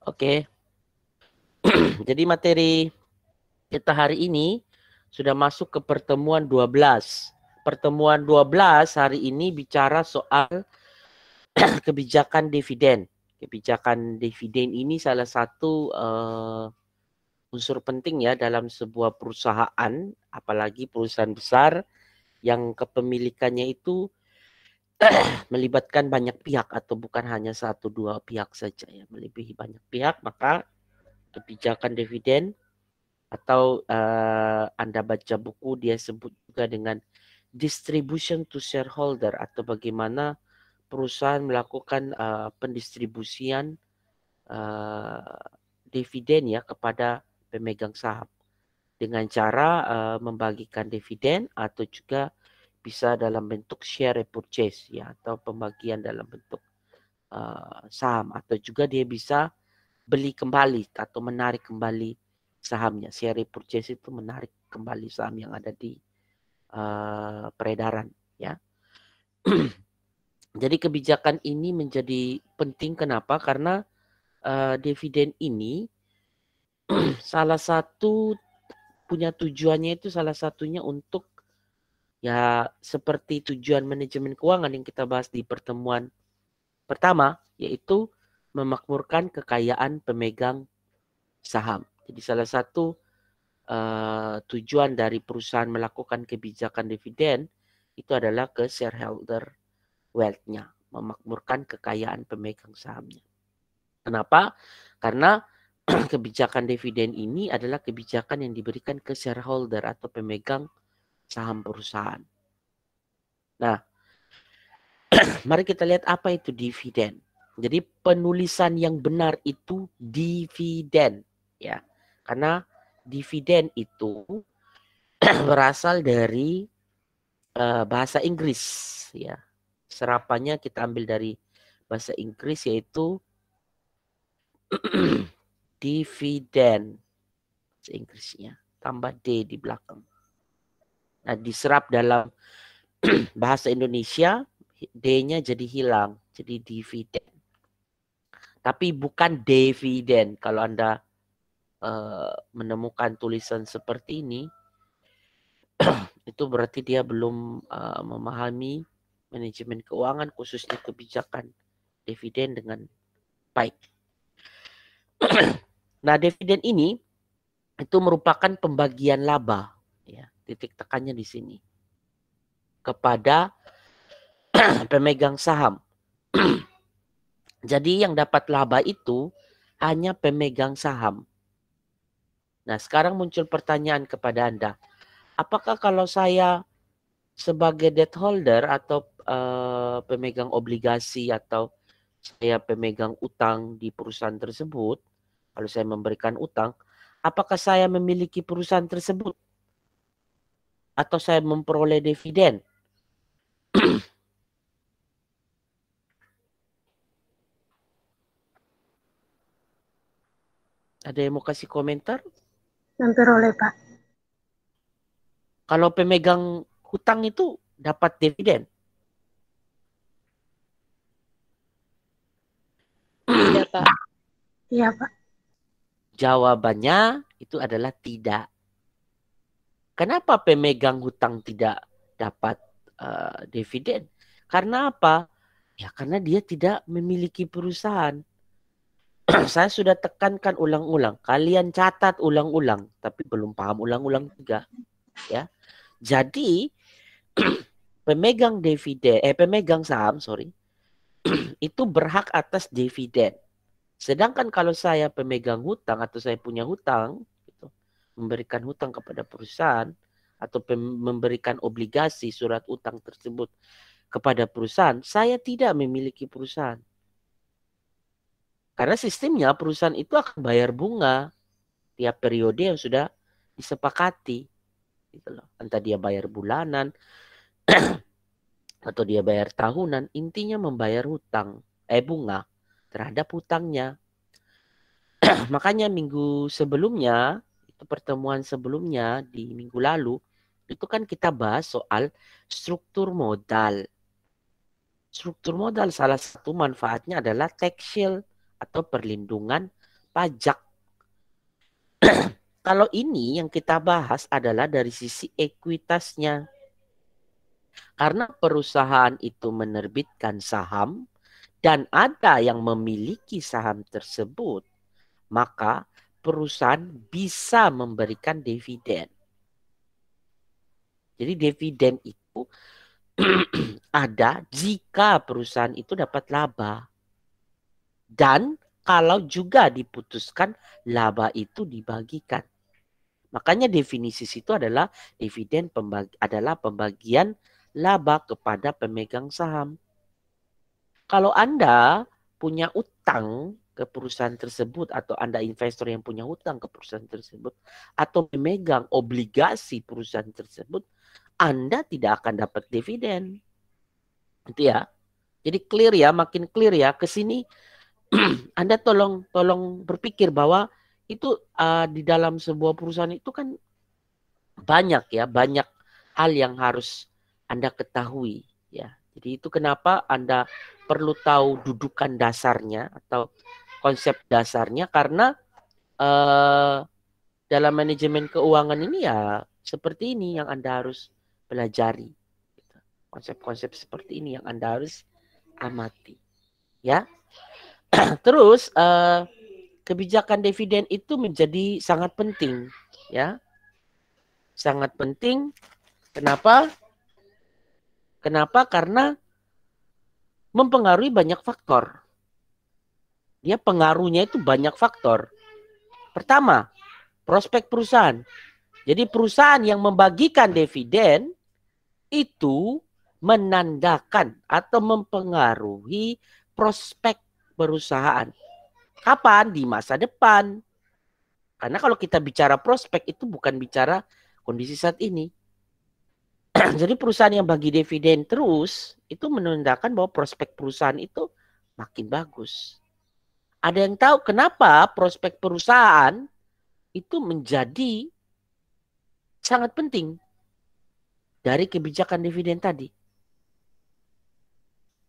Oke, jadi materi kita hari ini sudah masuk ke pertemuan 12. Pertemuan 12 hari ini bicara soal kebijakan dividen. Kebijakan dividen ini salah satu unsur penting ya dalam sebuah perusahaan, apalagi perusahaan besar yang kepemilikannya itu melibatkan banyak pihak atau bukan hanya satu dua pihak saja ya, melebihi banyak pihak, maka kebijakan dividen atau Anda baca buku dia sebut juga dengan distribution to shareholder atau bagaimana perusahaan melakukan pendistribusian dividen ya kepada pemegang saham dengan cara membagikan dividen atau juga bisa dalam bentuk share repurchase ya atau pembagian dalam bentuk saham atau juga dia bisa beli kembali atau menarik kembali sahamnya. Share repurchase itu menarik kembali saham yang ada di peredaran ya. Jadi kebijakan ini menjadi penting kenapa? Karena dividen ini salah satu punya tujuannya itu salah satunya untuk ya seperti tujuan manajemen keuangan yang kita bahas di pertemuan pertama, yaitu memakmurkan kekayaan pemegang saham. Jadi salah satu tujuan dari perusahaan melakukan kebijakan dividen itu adalah ke shareholder wealth-nya, memakmurkan kekayaan pemegang sahamnya. Kenapa? Karena kebijakan dividen ini adalah kebijakan yang diberikan ke shareholder atau pemegang saham perusahaan. Nah, mari kita lihat apa itu dividen. Jadi penulisan yang benar itu dividen ya. Karena dividen itu berasal dari bahasa Inggris ya. Serapannya kita ambil dari bahasa Inggris yaitu dividen. Bahasa Inggrisnya tambah D di belakang. Nah, diserap dalam bahasa Indonesia D-nya jadi hilang, jadi dividen. Tapi bukan dividen. Kalau Anda menemukan tulisan seperti ini, itu berarti dia belum memahami manajemen keuangan khususnya kebijakan dividen dengan baik. Nah, dividen ini itu merupakan pembagian laba ya, titik tekannya di sini kepada pemegang saham. Jadi yang dapat laba itu hanya pemegang saham. Nah, sekarang muncul pertanyaan kepada Anda. Apakah kalau saya sebagai debt holder atau pemegang obligasi atau saya pemegang utang di perusahaan tersebut, kalau saya memberikan utang, apakah saya memiliki perusahaan tersebut atau saya memperoleh dividen? Ada yang mau kasih komentar? Memperoleh, Pak. Kalau pemegang hutang itu dapat dividen? Tidak, Pak. Iya, Pak. Jawabannya itu adalah tidak. Kenapa pemegang hutang tidak dapat dividen? Karena apa? Ya karena dia tidak memiliki perusahaan. Saya sudah tekankan ulang-ulang. Kalian catat ulang-ulang, tapi belum paham ulang-ulang juga, ya. Jadi pemegang dividen, pemegang saham, sorry, itu berhak atas dividen. Sedangkan kalau saya pemegang hutang atau saya punya hutang, gitu, memberikan hutang kepada perusahaan atau memberikan obligasi surat utang tersebut kepada perusahaan, saya tidak memiliki perusahaan. Karena sistemnya perusahaan itu akan bayar bunga tiap periode yang sudah disepakati. Gitu loh. Entah dia bayar bulanan atau dia bayar tahunan, intinya membayar hutang, bunga terhadap hutangnya. Makanya minggu sebelumnya, itu pertemuan sebelumnya di minggu lalu, itu kan kita bahas soal struktur modal. Struktur modal salah satu manfaatnya adalah tax shield atau perlindungan pajak. Kalau ini yang kita bahas adalah dari sisi ekuitasnya. Karena perusahaan itu menerbitkan saham dan ada yang memiliki saham tersebut, maka perusahaan bisa memberikan dividen. Jadi dividen itu ada jika perusahaan itu dapat laba. Dan kalau juga diputuskan laba itu dibagikan. Makanya definisi situ adalah dividen adalah pembagian laba kepada pemegang saham. Kalau Anda punya utang ke perusahaan tersebut atau Anda investor yang punya utang ke perusahaan tersebut atau memegang obligasi perusahaan tersebut, Anda tidak akan dapat dividen. Itu ya. Jadi clear ya, makin clear ya ke sini. Anda tolong berpikir bahwa itu di dalam sebuah perusahaan itu kan banyak hal yang harus Anda ketahui ya. Jadi itu kenapa Anda perlu tahu dudukan dasarnya atau konsep dasarnya, karena dalam manajemen keuangan ini ya seperti ini yang Anda harus pelajari. Konsep-konsep seperti ini yang Anda harus amati ya. Terus kebijakan dividen itu menjadi sangat penting ya. Sangat penting. Kenapa? Karena mempengaruhi banyak faktor. Dia pengaruhnya itu banyak faktor. Pertama, prospek perusahaan. Jadi perusahaan yang membagikan dividen itu menandakan atau mempengaruhi prospek perusahaan. Kapan? Di masa depan. Karena kalau kita bicara prospek itu bukan bicara kondisi saat ini. Jadi perusahaan yang bagi dividen terus itu menandakan bahwa prospek perusahaan itu makin bagus. Ada yang tahu kenapa prospek perusahaan itu menjadi sangat penting dari kebijakan dividen tadi?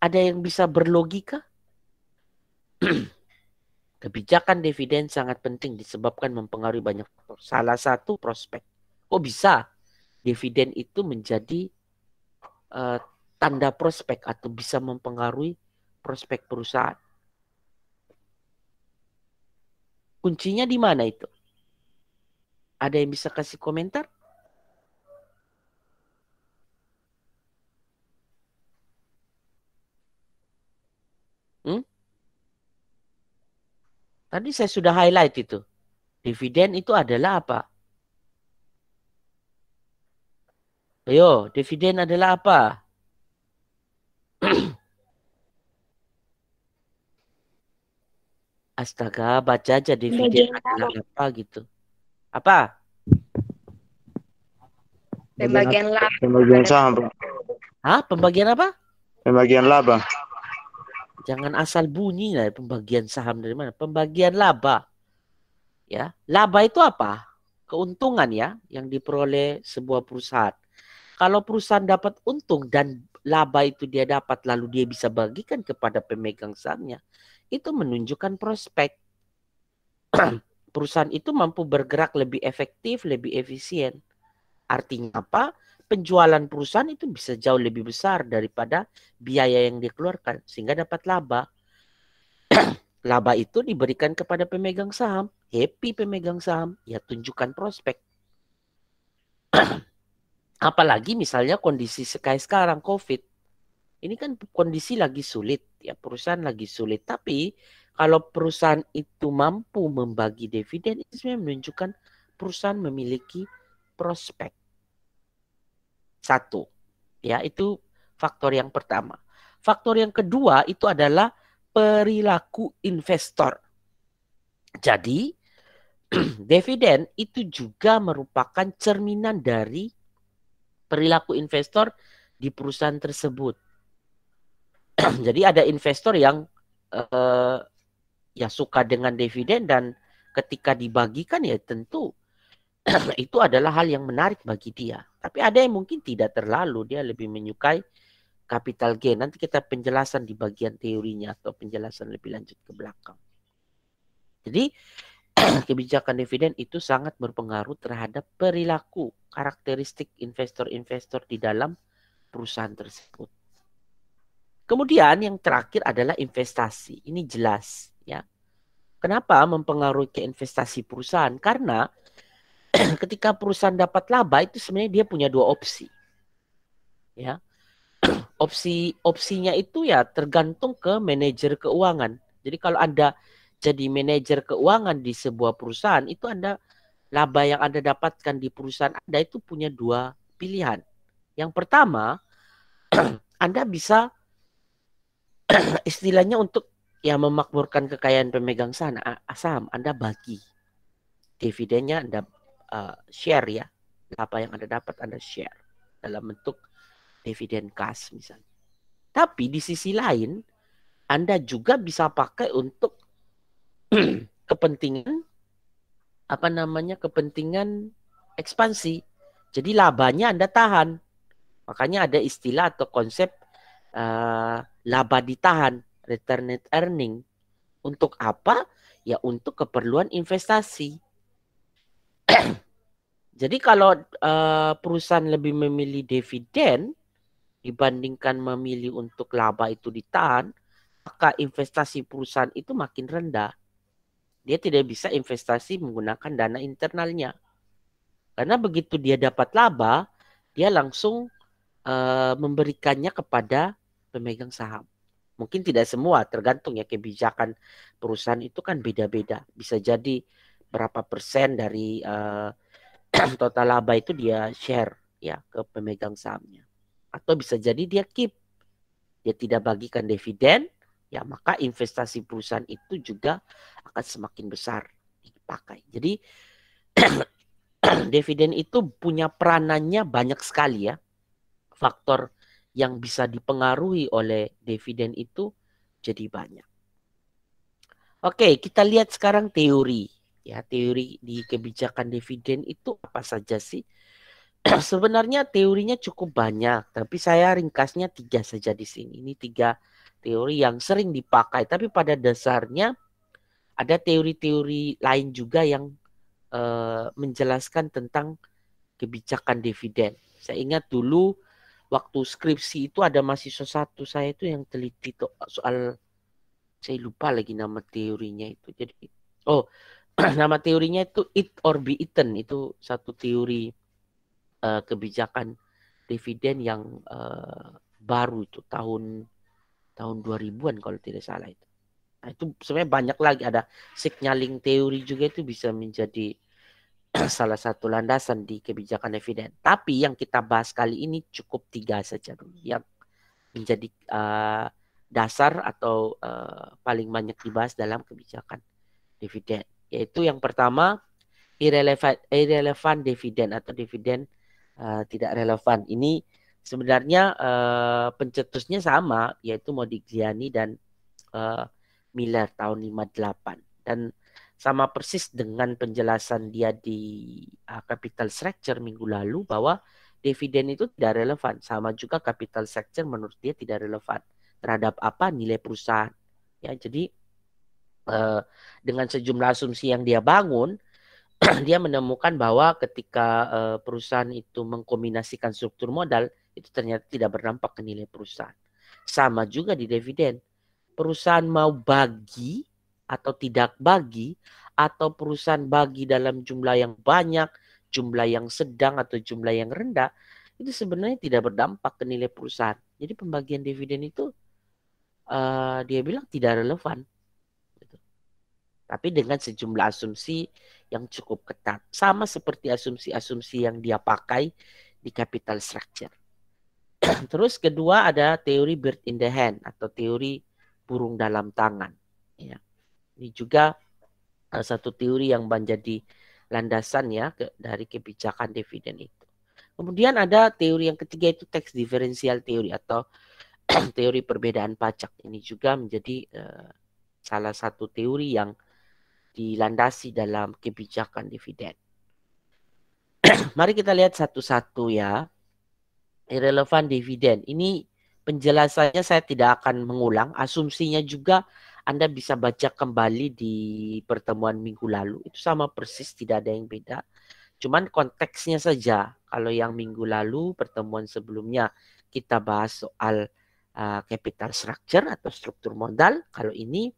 Ada yang bisa berlogika? Kebijakan dividen sangat penting disebabkan mempengaruhi banyak faktor. Salah satu prospek. Kok bisa dividen itu menjadi tanda prospek atau bisa mempengaruhi prospek perusahaan? Kuncinya di mana itu? Ada yang bisa kasih komentar? Tadi saya sudah highlight itu. Dividen itu adalah apa? Ayo, dividen adalah apa? Astaga, baca aja dividen adalah apa gitu. Apa? Pembagian laba. Pembagian saham, Pak. Hah? Pembagian apa? Pembagian laba. Jangan asal bunyi lah pembagian saham dari mana. Pembagian laba. Ya, laba itu apa? Keuntungan ya yang diperoleh sebuah perusahaan. Kalau perusahaan dapat untung dan laba itu dia dapat lalu dia bisa bagikan kepada pemegang sahamnya, itu menunjukkan prospek perusahaan itu mampu bergerak lebih efektif, lebih efisien. Artinya apa? Penjualan perusahaan itu bisa jauh lebih besar daripada biaya yang dikeluarkan sehingga dapat laba. Laba itu diberikan kepada pemegang saham. Happy pemegang saham, ya tunjukkan prospek. Apalagi misalnya kondisi kayak sekarang COVID. Ini kan kondisi lagi sulit, ya perusahaan lagi sulit. Tapi kalau perusahaan itu mampu membagi dividen, itu sebenarnya menunjukkan perusahaan memiliki prospek. Satu, ya itu faktor yang pertama. Faktor yang kedua itu adalah perilaku investor. Jadi dividen itu juga merupakan cerminan dari perilaku investor di perusahaan tersebut. Jadi ada investor yang ya suka dengan dividen dan ketika dibagikan ya tentu itu adalah hal yang menarik bagi dia. Tapi ada yang mungkin tidak terlalu, dia lebih menyukai capital gain. Nanti kita penjelasan di bagian teorinya atau penjelasan lebih lanjut ke belakang. Jadi kebijakan dividen itu sangat berpengaruh terhadap perilaku karakteristik investor-investor di dalam perusahaan tersebut. Kemudian yang terakhir adalah investasi. Ini jelas ya. Kenapa mempengaruhi ke investasi perusahaan? Karena ketika perusahaan dapat laba itu sebenarnya dia punya dua opsi. Ya. Opsinya itu ya tergantung ke manajer keuangan. Jadi kalau Anda jadi manajer keuangan di sebuah perusahaan, itu laba yang Anda dapatkan di perusahaan Anda itu punya dua pilihan. Yang pertama, Anda bisa istilahnya untuk ya memakmurkan kekayaan pemegang saham, Anda bagi dividennya, Anda share ya, laba yang Anda dapat Anda share dalam bentuk dividen cash misalnya. Tapi di sisi lain, Anda juga bisa pakai untuk kepentingan kepentingan ekspansi. Jadi labanya Anda tahan. Makanya ada istilah atau konsep laba ditahan, return net earning. Untuk apa? Ya untuk keperluan investasi. Jadi kalau perusahaan lebih memilih dividen dibandingkan memilih untuk laba itu ditahan, maka investasi perusahaan itu makin rendah. Dia tidak bisa investasi menggunakan dana internalnya. Karena begitu dia dapat laba, dia langsung memberikannya kepada pemegang saham. Mungkin tidak semua, tergantung ya kebijakan perusahaan itu kan beda-beda. Bisa jadi berapa persen dari total laba itu dia share ya ke pemegang sahamnya. Atau bisa jadi dia keep. Dia tidak bagikan dividen, ya maka investasi perusahaan itu juga akan semakin besar dipakai. Jadi dividen itu punya peranannya banyak sekali ya. Faktor yang bisa dipengaruhi oleh dividen itu jadi banyak. Oke, kita lihat sekarang teori. Ya, teori di kebijakan dividen itu apa saja sih? Sebenarnya teorinya cukup banyak, tapi saya ringkasnya 3 saja di sini. Ini 3 teori yang sering dipakai, tapi pada dasarnya ada teori-teori lain juga yang menjelaskan tentang kebijakan dividen. Saya ingat dulu waktu skripsi itu ada mahasiswa satu saya itu yang teliti soal, saya lupa lagi nama teorinya itu. Jadi nama teorinya itu eat or be eaten. Itu satu teori kebijakan dividen yang baru itu tahun 2000-an kalau tidak salah itu. Nah, itu sebenarnya banyak lagi, ada signaling teori juga, itu bisa menjadi salah satu landasan di kebijakan dividen. Tapi yang kita bahas kali ini cukup 3 saja dulu yang menjadi dasar atau paling banyak dibahas dalam kebijakan dividen. Yaitu yang pertama, irrelevant dividen atau dividen tidak relevan. Ini sebenarnya pencetusnya sama, yaitu Modigliani dan Miller tahun 58. Dan sama persis dengan penjelasan dia di capital structure minggu lalu bahwa dividen itu tidak relevan. Sama juga capital structure menurut dia tidak relevan terhadap apa? Nilai perusahaan. Ya, jadi dengan sejumlah asumsi yang dia bangun, dia menemukan bahwa ketika perusahaan itu mengkombinasikan struktur modal, itu ternyata tidak berdampak ke nilai perusahaan. Sama juga di dividen. Perusahaan mau bagi atau tidak bagi, atau perusahaan bagi dalam jumlah yang banyak, jumlah yang sedang, atau jumlah yang rendah, itu sebenarnya tidak berdampak ke nilai perusahaan. Jadi pembagian dividen itu dia bilang tidak relevan. Tapi dengan sejumlah asumsi yang cukup ketat. Sama seperti asumsi-asumsi yang dia pakai di capital structure. Terus kedua ada teori bird in the hand atau teori burung dalam tangan. Ya. Ini juga satu teori yang menjadi landasan ya dari kebijakan dividen itu. Kemudian ada teori yang ketiga, itu tax differential theory atau teori perbedaan pajak. Ini juga menjadi salah satu teori yang dilandasi dalam kebijakan dividen. Mari kita lihat satu-satu ya. Irrelevant dividen. Ini penjelasannya saya tidak akan mengulang. Asumsinya juga Anda bisa baca kembali di pertemuan minggu lalu. Itu sama persis, tidak ada yang beda. Cuman konteksnya saja. Kalau yang minggu lalu, pertemuan sebelumnya, kita bahas soal capital structure atau struktur modal. Kalau ini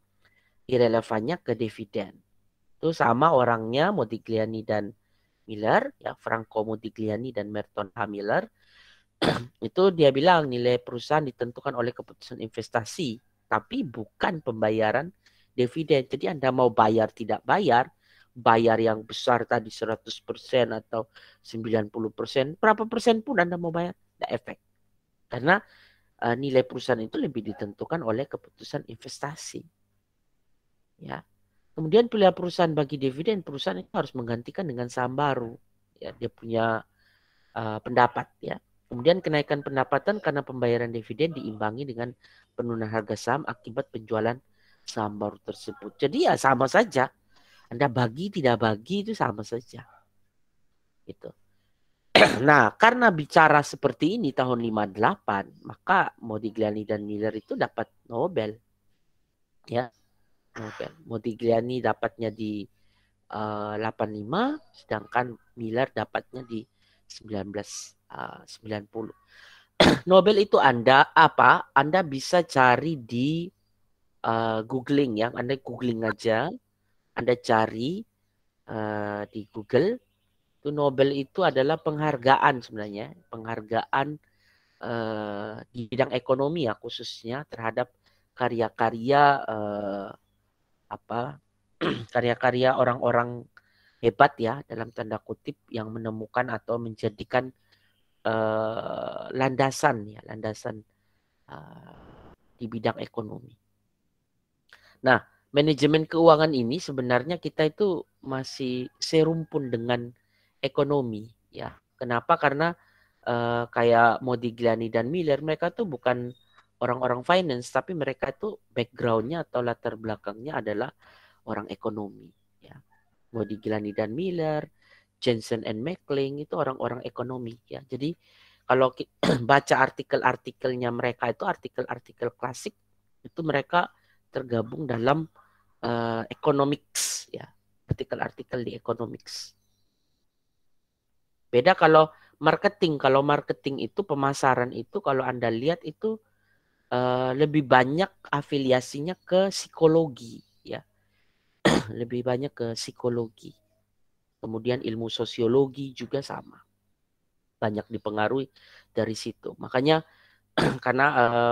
irrelevannya ke dividen. Itu sama orangnya, Modigliani dan Miller, ya Franco Modigliani dan Merton H. Miller. Itu dia bilang nilai perusahaan ditentukan oleh keputusan investasi, tapi bukan pembayaran dividen. Jadi Anda mau bayar tidak bayar yang besar tadi 100% atau 90%, berapa persen pun Anda mau bayar, tidak efek. Karena nilai perusahaan itu lebih ditentukan oleh keputusan investasi. Ya. Kemudian pilihan perusahaan bagi dividen, perusahaan itu harus menggantikan dengan saham baru. Ya, dia punya pendapat ya. Kemudian kenaikan pendapatan karena pembayaran dividen diimbangi dengan penurunan harga saham akibat penjualan saham baru tersebut. Jadi ya sama saja. Anda bagi tidak bagi itu sama saja. Gitu. Nah, karena bicara seperti ini tahun 58, maka Modigliani dan Miller itu dapat Nobel. Ya, Nobel. Modigliani dapatnya di 85, sedangkan Miller dapatnya di 1990. Nobel itu Anda bisa cari di googling ya. Anda googling aja. Anda cari di Google. Itu Nobel itu adalah penghargaan sebenarnya. Penghargaan di bidang ekonomi ya, khususnya terhadap karya-karya karya-karya orang-orang hebat ya, dalam tanda kutip, yang menemukan atau menjadikan landasan di bidang ekonomi. Nah, manajemen keuangan ini sebenarnya kita itu masih serumpun dengan ekonomi ya. Kenapa? Karena kayak Modigliani dan Miller, mereka tuh bukan orang-orang finance, tapi mereka tuh backgroundnya atau latar belakangnya adalah orang ekonomi ya. Modigliani dan Miller, Jensen and Mackling itu orang-orang ekonomi ya. Jadi kalau baca artikel-artikelnya mereka itu artikel-artikel klasik, itu mereka tergabung dalam economics ya. Artikel-artikel di economics. Beda kalau marketing. Kalau marketing itu, pemasaran itu, kalau Anda lihat itu lebih banyak afiliasinya ke psikologi ya. Lebih banyak ke psikologi. Kemudian ilmu sosiologi juga sama. Banyak dipengaruhi dari situ. Makanya karena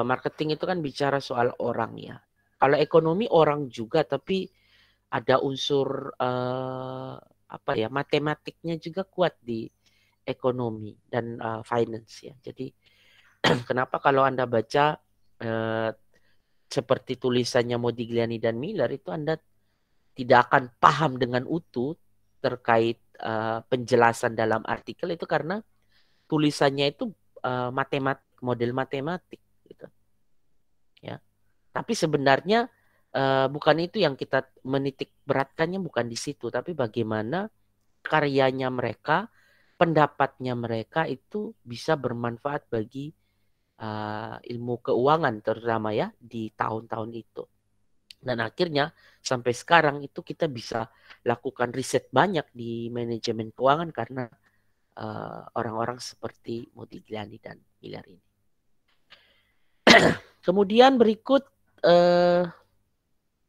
marketing itu kan bicara soal orang ya. Kalau ekonomi orang juga, tapi ada unsur matematiknya juga kuat di ekonomi dan finance ya. Jadi kenapa kalau Anda baca seperti tulisannya Modigliani dan Miller itu Anda tidak akan paham dengan utuh terkait penjelasan dalam artikel itu, karena tulisannya itu matematik, model matematik gitu. Ya. Tapi sebenarnya bukan itu yang kita menitik beratkannya, bukan di situ, tapi bagaimana karyanya mereka, pendapatnya mereka itu bisa bermanfaat bagi ilmu keuangan terutama ya di tahun-tahun itu. Dan akhirnya sampai sekarang itu kita bisa lakukan riset banyak di manajemen keuangan karena orang-orang seperti Modigliani dan Miller ini. Kemudian berikut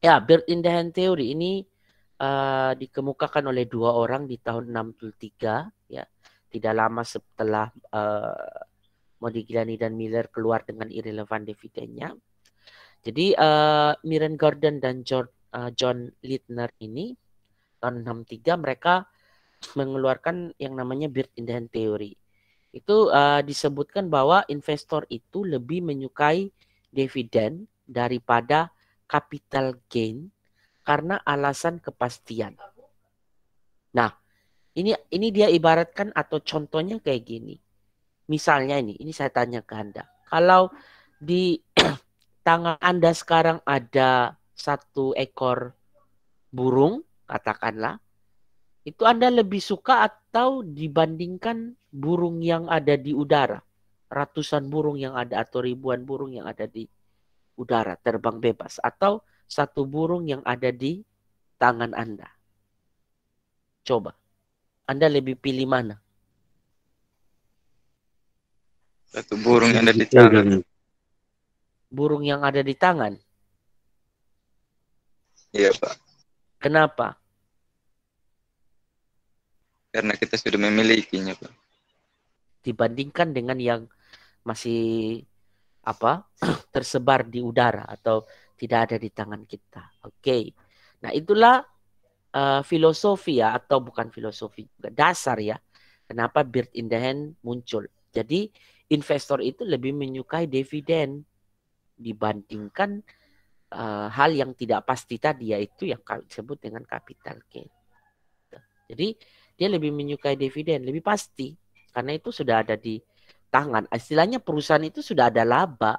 Bird in the Hand Theory ini dikemukakan oleh dua orang di tahun 63 ya, tidak lama setelah Modigliani dan Miller keluar dengan irrelevant dividennya. Jadi Myron Gordon dan John Littner ini tahun 63 mereka mengeluarkan yang namanya Bird in the Hand Theory. Itu disebutkan bahwa investor itu lebih menyukai dividen daripada capital gain karena alasan kepastian. Nah, ini dia ibaratkan atau contohnya kayak gini. Misalnya ini saya tanya ke Anda. Kalau di tangan Anda sekarang ada 1 ekor burung, katakanlah, itu Anda lebih suka atau dibandingkan burung yang ada di udara? Ratusan burung yang ada atau ribuan burung yang ada di udara terbang bebas, atau satu burung yang ada di tangan Anda? Coba. Anda lebih pilih mana? Satu burung yang ada di tangan. Burung yang ada di tangan. Iya, Pak. Kenapa? Karena kita sudah memilikinya, Pak. Dibandingkan dengan yang masih tersebar di udara atau tidak ada di tangan kita. Oke. Nah, itulah filosofi ya, atau bukan filosofi juga, dasar ya. Kenapa bird in the hand muncul. Jadi investor itu lebih menyukai dividen dibandingkan hal yang tidak pasti tadi, yaitu yang disebut dengan capital gain. Jadi dia lebih menyukai dividen, lebih pasti. Karena itu sudah ada di tangan. Istilahnya perusahaan itu sudah ada laba.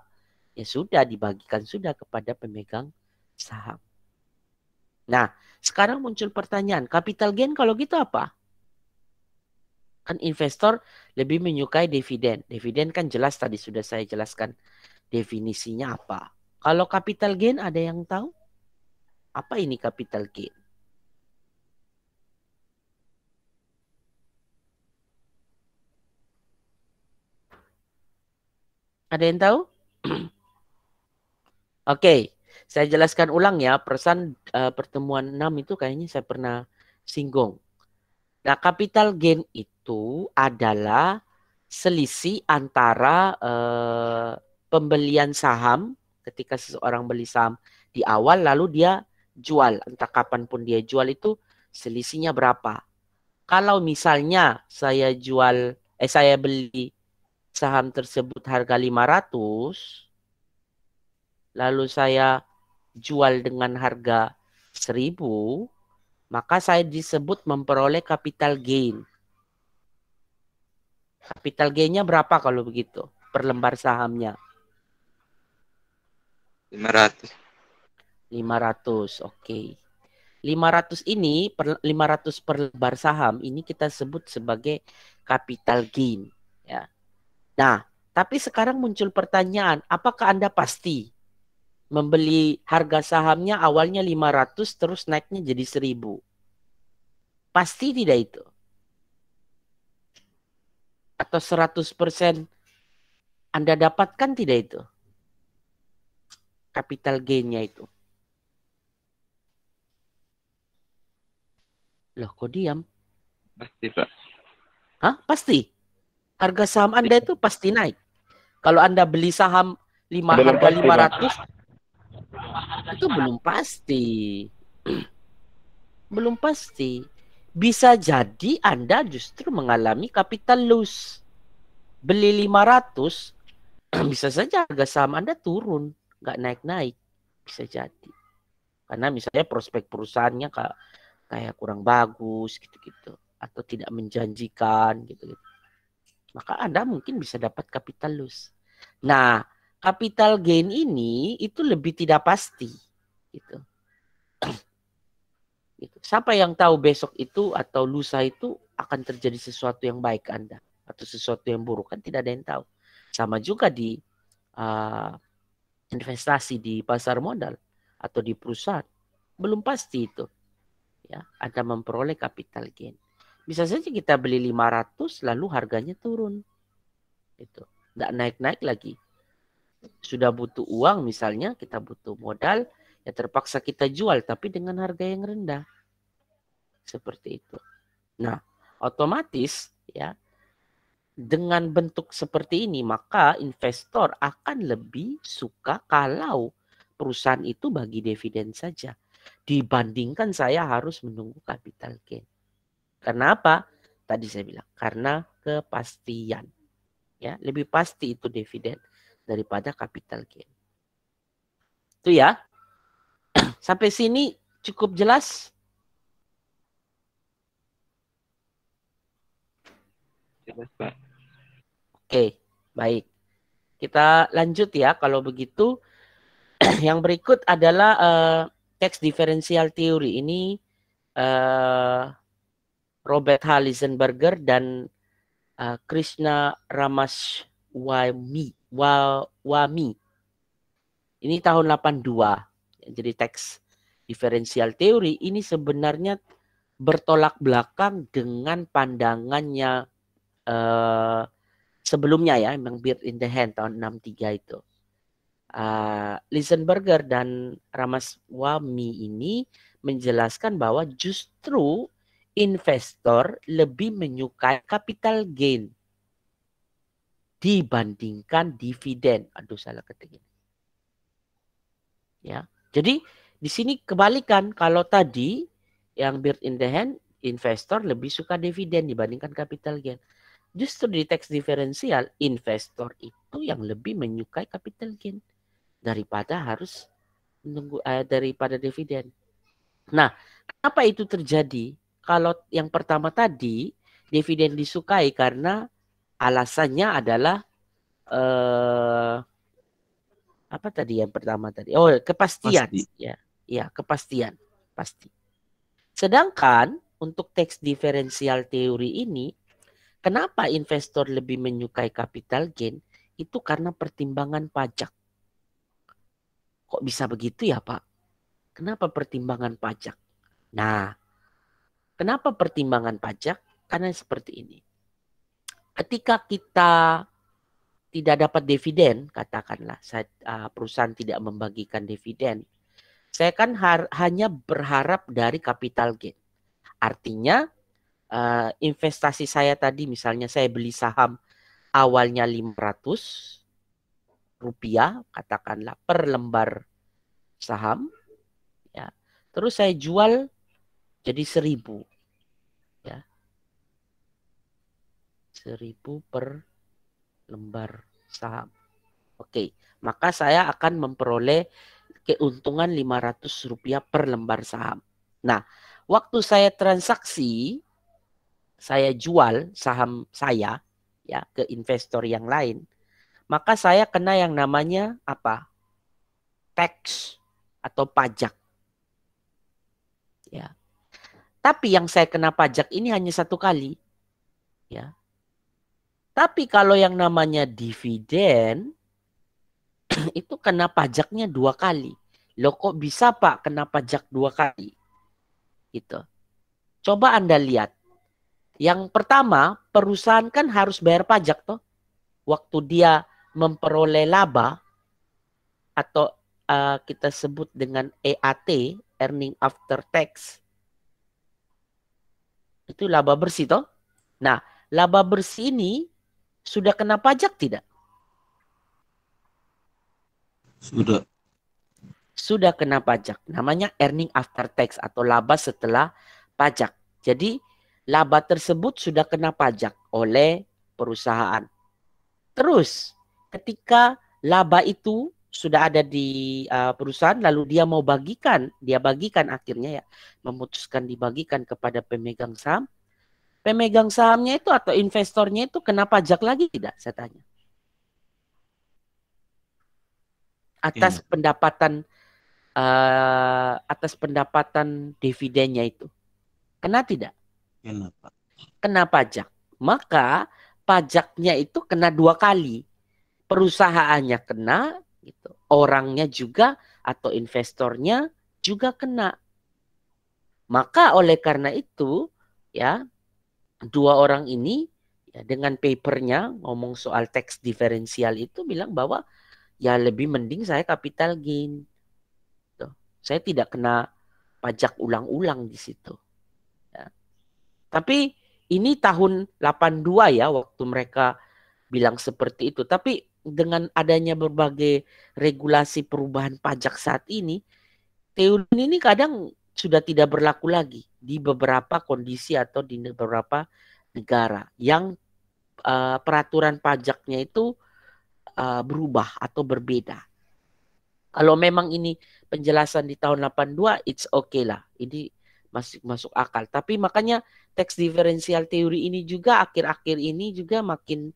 Ya sudah dibagikan sudah kepada pemegang saham. Nah, sekarang muncul pertanyaan, capital gain kalau gitu apa? Kan investor lebih menyukai dividen. Dividen kan jelas tadi sudah saya jelaskan definisinya apa. Kalau capital gain ada yang tahu? Apa ini capital gain? Ada yang tahu? Oke, saya jelaskan ulang ya. Perasaan pertemuan 6 itu kayaknya saya pernah singgung. Nah, capital gain itu adalah selisih antara pembelian saham ketika seseorang beli saham di awal lalu dia jual. Entah kapanpun dia jual itu selisihnya berapa. Kalau misalnya saya beli saham tersebut harga 500, lalu saya jual dengan harga 1000, maka saya disebut memperoleh capital gain. Capital gain-nya berapa kalau begitu? Per lembar sahamnya. 500. 500, oke. 500 ini, 500 per lembar saham, ini kita sebut sebagai capital gain. Ya. Nah, tapi sekarang muncul pertanyaan, apakah Anda pasti membeli harga sahamnya awalnya 500 terus naiknya jadi 1000? Pasti tidak itu? Atau 100% Anda dapatkan tidak itu? Capital gain-nya itu. Loh, kok diam? Pasti, Pak. Hah? Pasti? Harga saham Anda itu pasti naik. Kalau Anda beli saham harga 500, itu belum pasti. Belum pasti. Bisa jadi Anda justru mengalami capital loss. Beli 500, bisa saja harga saham Anda turun. Nggak naik-naik. Bisa jadi. Karena misalnya prospek perusahaannya kayak kurang bagus gitu-gitu. Atau tidak menjanjikan gitu-gitu. Maka Anda mungkin bisa dapat capital loss. Nah, capital gain ini itu lebih tidak pasti. Gitu. Gitu. Siapa yang tahu besok itu atau lusa itu akan terjadi sesuatu yang baik ke Anda atau sesuatu yang buruk, kan tidak ada yang tahu. Sama juga di investasi di pasar modal atau di perusahaan, belum pasti itu. Ya, Anda memperoleh capital gain. Bisa saja kita beli 500 lalu harganya turun. Itu nggak naik-naik lagi. Sudah butuh uang misalnya, kita butuh modal, ya terpaksa kita jual tapi dengan harga yang rendah. Seperti itu. Nah, otomatis ya dengan bentuk seperti ini maka investor akan lebih suka kalau perusahaan itu bagi dividen saja dibandingkan saya harus menunggu capital gain. Karena apa? Tadi saya bilang karena kepastian. Ya, lebih pasti itu dividen daripada capital gain. Itu ya. Sampai sini cukup jelas? Jelas, Pak. Oke, baik. Kita lanjut ya kalau begitu. Yang berikut adalah tax differential theory. Ini Robert H. Lisenberger dan Krishna Ramaswamy. Ini tahun 82. Jadi teks diferensial teori ini sebenarnya bertolak belakang dengan pandangannya sebelumnya ya, memang Bird in the Hand tahun 63 itu. Lisenberger dan Ramaswamy ini menjelaskan bahwa justru investor lebih menyukai capital gain dibandingkan dividen. Aduh, salah ketik ini. Ya. Jadi di sini kebalikan, kalau tadi yang Bird in the Hand investor lebih suka dividen dibandingkan capital gain. Justru di teks diferensial investor itu yang lebih menyukai capital gain daripada harus menunggu daripada dividen. Nah, kenapa itu terjadi? Kalau yang pertama tadi dividen disukai karena alasannya adalah apa tadi yang pertama tadi? Oh, kepastian. Pasti. Ya, kepastian, pasti. Sedangkan untuk teks diferensial teori ini, kenapa investor lebih menyukai capital gain? Itu karena pertimbangan pajak. Kok bisa begitu ya, Pak? Kenapa pertimbangan pajak? Nah, kenapa pertimbangan pajak? Karena seperti ini. Ketika kita tidak dapat dividen, katakanlah perusahaan tidak membagikan dividen, saya kan hanya berharap dari capital gain. Artinya investasi saya tadi, misalnya saya beli saham awalnya 500 rupiah, katakanlah per lembar saham, ya. Terus saya jual jadi 1000, ya, 1000 per lembar saham. Oke, maka saya akan memperoleh keuntungan 500 rupiah per lembar saham. Nah, waktu saya transaksi, saya jual saham saya ya ke investor yang lain, maka saya kena yang namanya apa? Tax atau pajak. Ya. Tapi yang saya kena pajak ini hanya 1 kali. Ya. Tapi kalau yang namanya dividen itu kena pajaknya 2 kali. Loh, kok bisa Pak kena pajak 2 kali? Gitu. Coba Anda lihat. Yang pertama, perusahaan kan harus bayar pajak toh. Waktu dia memperoleh laba atau kita sebut dengan EAT, earning after tax. Itu laba bersih toh. Nah, laba bersih ini sudah kena pajak tidak? Sudah. Sudah kena pajak. Namanya earning after tax atau laba setelah pajak. Jadi laba tersebut sudah kena pajak oleh perusahaan. Terus ketika laba itu sudah ada di perusahaan, lalu dia mau bagikan, akhirnya ya memutuskan dibagikan kepada pemegang saham. Pemegang sahamnya itu atau investornya itu kena pajak lagi tidak? Saya tanya. Atas pendapatan dividennya itu. Kena tidak? Kenapa? Kena pajak. Maka pajaknya itu kena 2 kali. Perusahaannya kena, gitu. Orangnya juga atau investornya juga kena. Maka oleh karena itu, ya, 2 orang ini ya, dengan papernya ngomong soal teks diferensial itu bilang bahwa ya lebih mending saya capital gain. Tuh. Saya tidak kena pajak ulang-ulang di situ. Ya. Tapi ini tahun 82 ya waktu mereka bilang seperti itu. Tapi dengan adanya berbagai regulasi perubahan pajak saat ini, teori ini kadang sudah tidak berlaku lagi di beberapa kondisi atau di beberapa negara yang peraturan pajaknya itu berubah atau berbeda. Kalau memang ini penjelasan di tahun 82, it's okay lah. Ini masuk akal. Tapi makanya teks diferensial teori ini juga akhir-akhir ini juga makin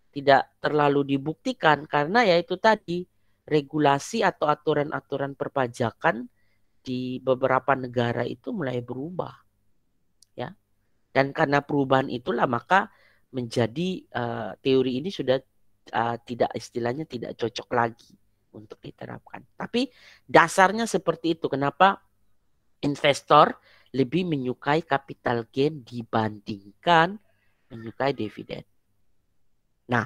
tidak terlalu dibuktikan karena ya itu tadi regulasi atau aturan-aturan perpajakan di beberapa negara itu mulai berubah. Ya. Dan karena perubahan itulah maka menjadi teori ini sudah tidak istilahnya tidak cocok lagi untuk diterapkan. Tapi dasarnya seperti itu. Kenapa investor lebih menyukai capital gain dibandingkan menyukai dividen. Nah,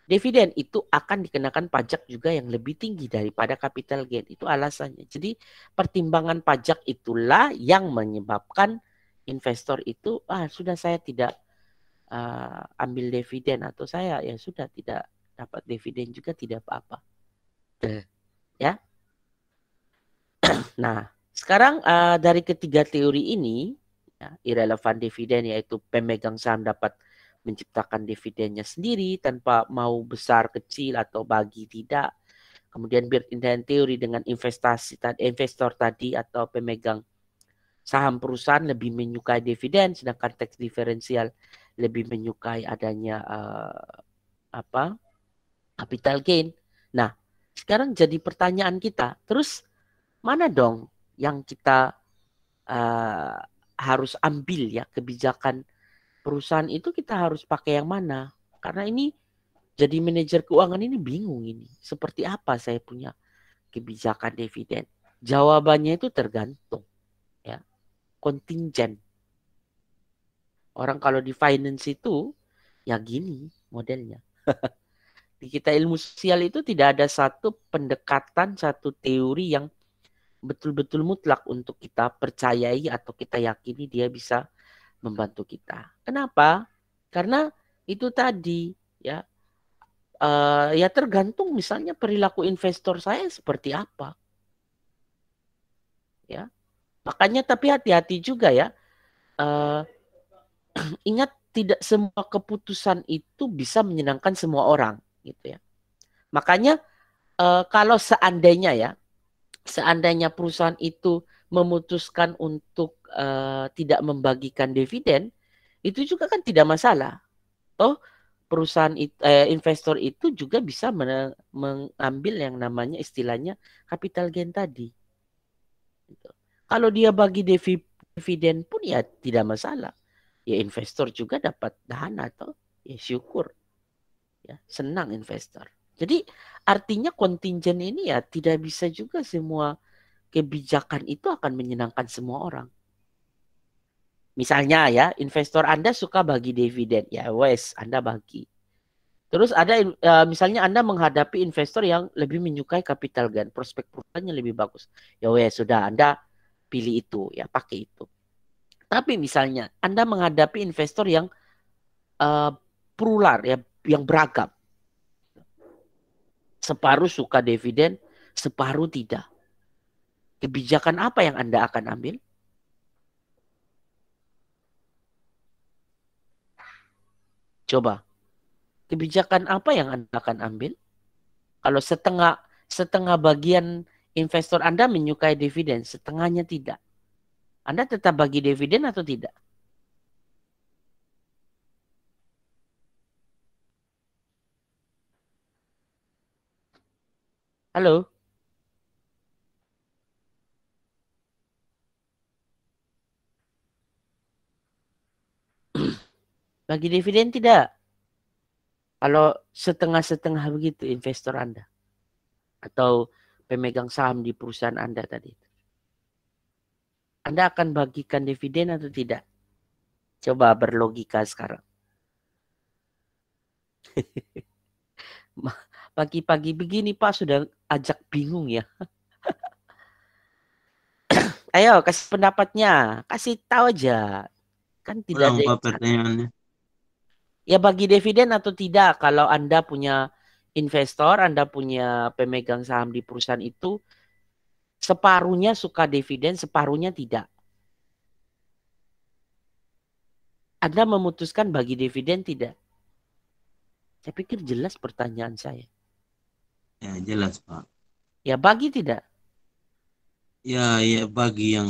dividen itu akan dikenakan pajak juga yang lebih tinggi daripada capital gain. Itu alasannya. Jadi pertimbangan pajak itulah yang menyebabkan investor itu, sudah saya tidak ambil dividen, atau saya ya sudah tidak dapat dividen juga tidak apa-apa. Ya. Nah, sekarang dari ketiga teori ini, ya, irrelevant dividen yaitu pemegang saham dapat menciptakan dividennya sendiri tanpa mau besar kecil atau bagi tidak. Kemudian built-in teori dengan investor tadi atau pemegang saham perusahaan lebih menyukai dividen, sedangkan tax diferensial lebih menyukai adanya capital gain. Nah, sekarang jadi pertanyaan kita, terus mana dong yang kita harus ambil ya kebijakan perusahaan itu, kita harus pakai yang mana? Karena ini jadi manajer keuangan ini bingung ini. Seperti apa saya punya kebijakan dividen? Jawabannya itu tergantung. Ya, kontingen. Orang kalau di finance itu ya gini modelnya. Di kita ilmu sosial itu tidak ada satu pendekatan, satu teori yang betul-betul mutlak untuk kita percayai atau kita yakini dia bisa membantu kita. Kenapa? Karena itu tadi ya, ya tergantung misalnya perilaku investor saya seperti apa. Ya, makanya tapi hati-hati juga ya. Ingat, tidak semua keputusan itu bisa menyenangkan semua orang, gitu ya. Makanya kalau seandainya perusahaan itu memutuskan untuk tidak membagikan dividen, itu juga kan tidak masalah. Perusahaan investor itu juga bisa mengambil yang namanya istilahnya capital gain tadi. Gitu. Kalau dia bagi dividen pun ya tidak masalah. Ya investor juga dapat dana atau ya syukur. Ya, senang investor. Jadi artinya kontingen ini ya tidak bisa juga semua kebijakan itu akan menyenangkan semua orang. Misalnya ya, investor Anda suka bagi dividen, ya wes Anda bagi. Terus ada misalnya Anda menghadapi investor yang lebih menyukai capital gain, prospek perusahaannya lebih bagus. Ya wes sudah Anda pilih itu, ya pakai itu. Tapi misalnya Anda menghadapi investor yang plural ya, yang beragam. Separuh suka dividen, separuh tidak. Kebijakan apa yang Anda akan ambil? Coba. Kebijakan apa yang Anda akan ambil? Kalau setengah bagian investor Anda menyukai dividen, setengahnya tidak. Anda tetap bagi dividen atau tidak? Halo? Bagi dividen tidak? Kalau setengah-setengah begitu investor Anda atau pemegang saham di perusahaan Anda tadi, Anda akan bagikan dividen atau tidak? Coba berlogika sekarang. Pagi-pagi begini Pak sudah ajak bingung ya. Ayo kasih pendapatnya, kasih tahu aja. Kan tidak ada pertanyaannya. Ya bagi dividen atau tidak, kalau Anda punya investor, Anda punya pemegang saham di perusahaan itu, separuhnya suka dividen, separuhnya tidak. Anda memutuskan bagi dividen tidak? Saya pikir jelas pertanyaan saya. Ya jelas Pak. Ya bagi tidak? Ya bagi yang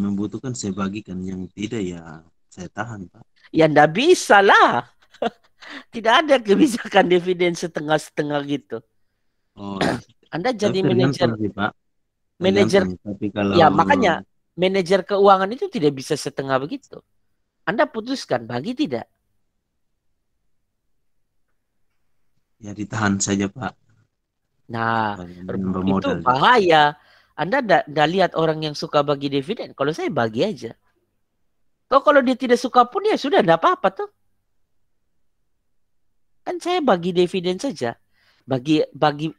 membutuhkan saya bagikan, yang tidak ya saya tahan Pak. Ya enggak bisa lah. Tidak ada kebijakan dividen setengah-setengah gitu. Oh, Anda jadi tergantung manajer. sih, Pak. Manajer. Tapi kalau Ya makanya manajer keuangan itu tidak bisa setengah begitu. Anda putuskan bagi tidak? ya ditahan saja Pak. Nah, Menambah itu modal. bahaya. Anda nggak lihat orang yang suka bagi dividen. Kalau saya bagi aja. Kalau dia tidak suka pun ya sudah, enggak apa-apa tuh. Kan saya bagi dividen saja. Bagi